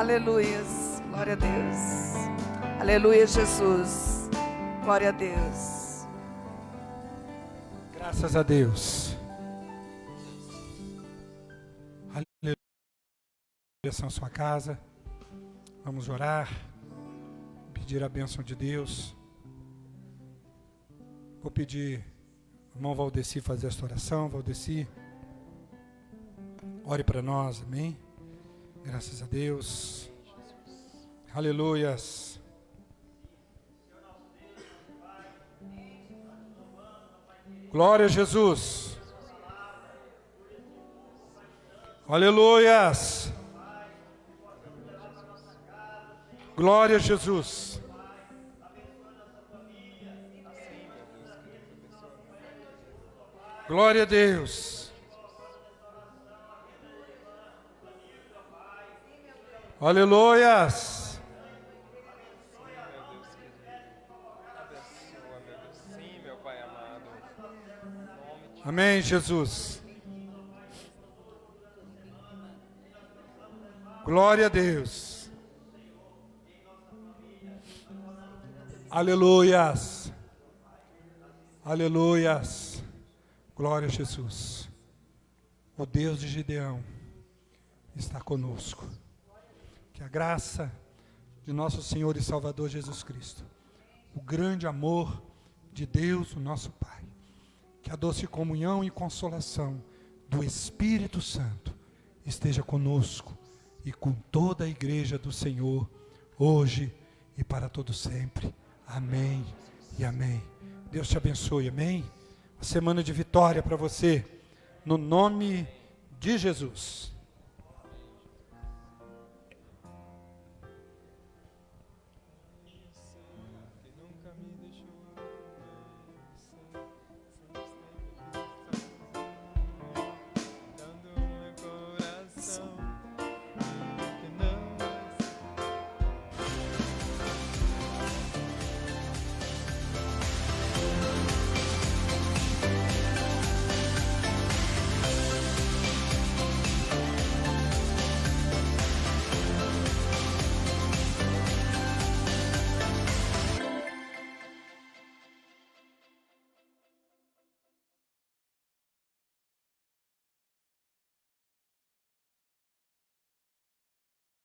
Aleluias. Glória a Deus. Aleluia, Jesus. Glória a Deus. Graças a Deus. Aleluia. Direção à sua casa. Vamos orar. Pedir a bênção de Deus. Vou pedir ao irmão Valdeci fazer esta oração. Valdeci, ore para nós, amém? Graças a Deus. Aleluias. Glória a Jesus. Aleluias. Glória a Jesus. Glória a Deus. Aleluias. Sim, meu Pai amado. Amém, Jesus. Glória a Deus. Aleluias. Aleluias. Glória a Jesus. O Deus de Gideão está conosco. Que a graça de nosso Senhor e Salvador Jesus Cristo, o grande amor de Deus, o nosso Pai, que a doce comunhão e consolação do Espírito Santo esteja conosco e com toda a igreja do Senhor, hoje e para todo sempre. Amém e amém. Deus te abençoe, amém? Uma semana de vitória para você, no nome de Jesus.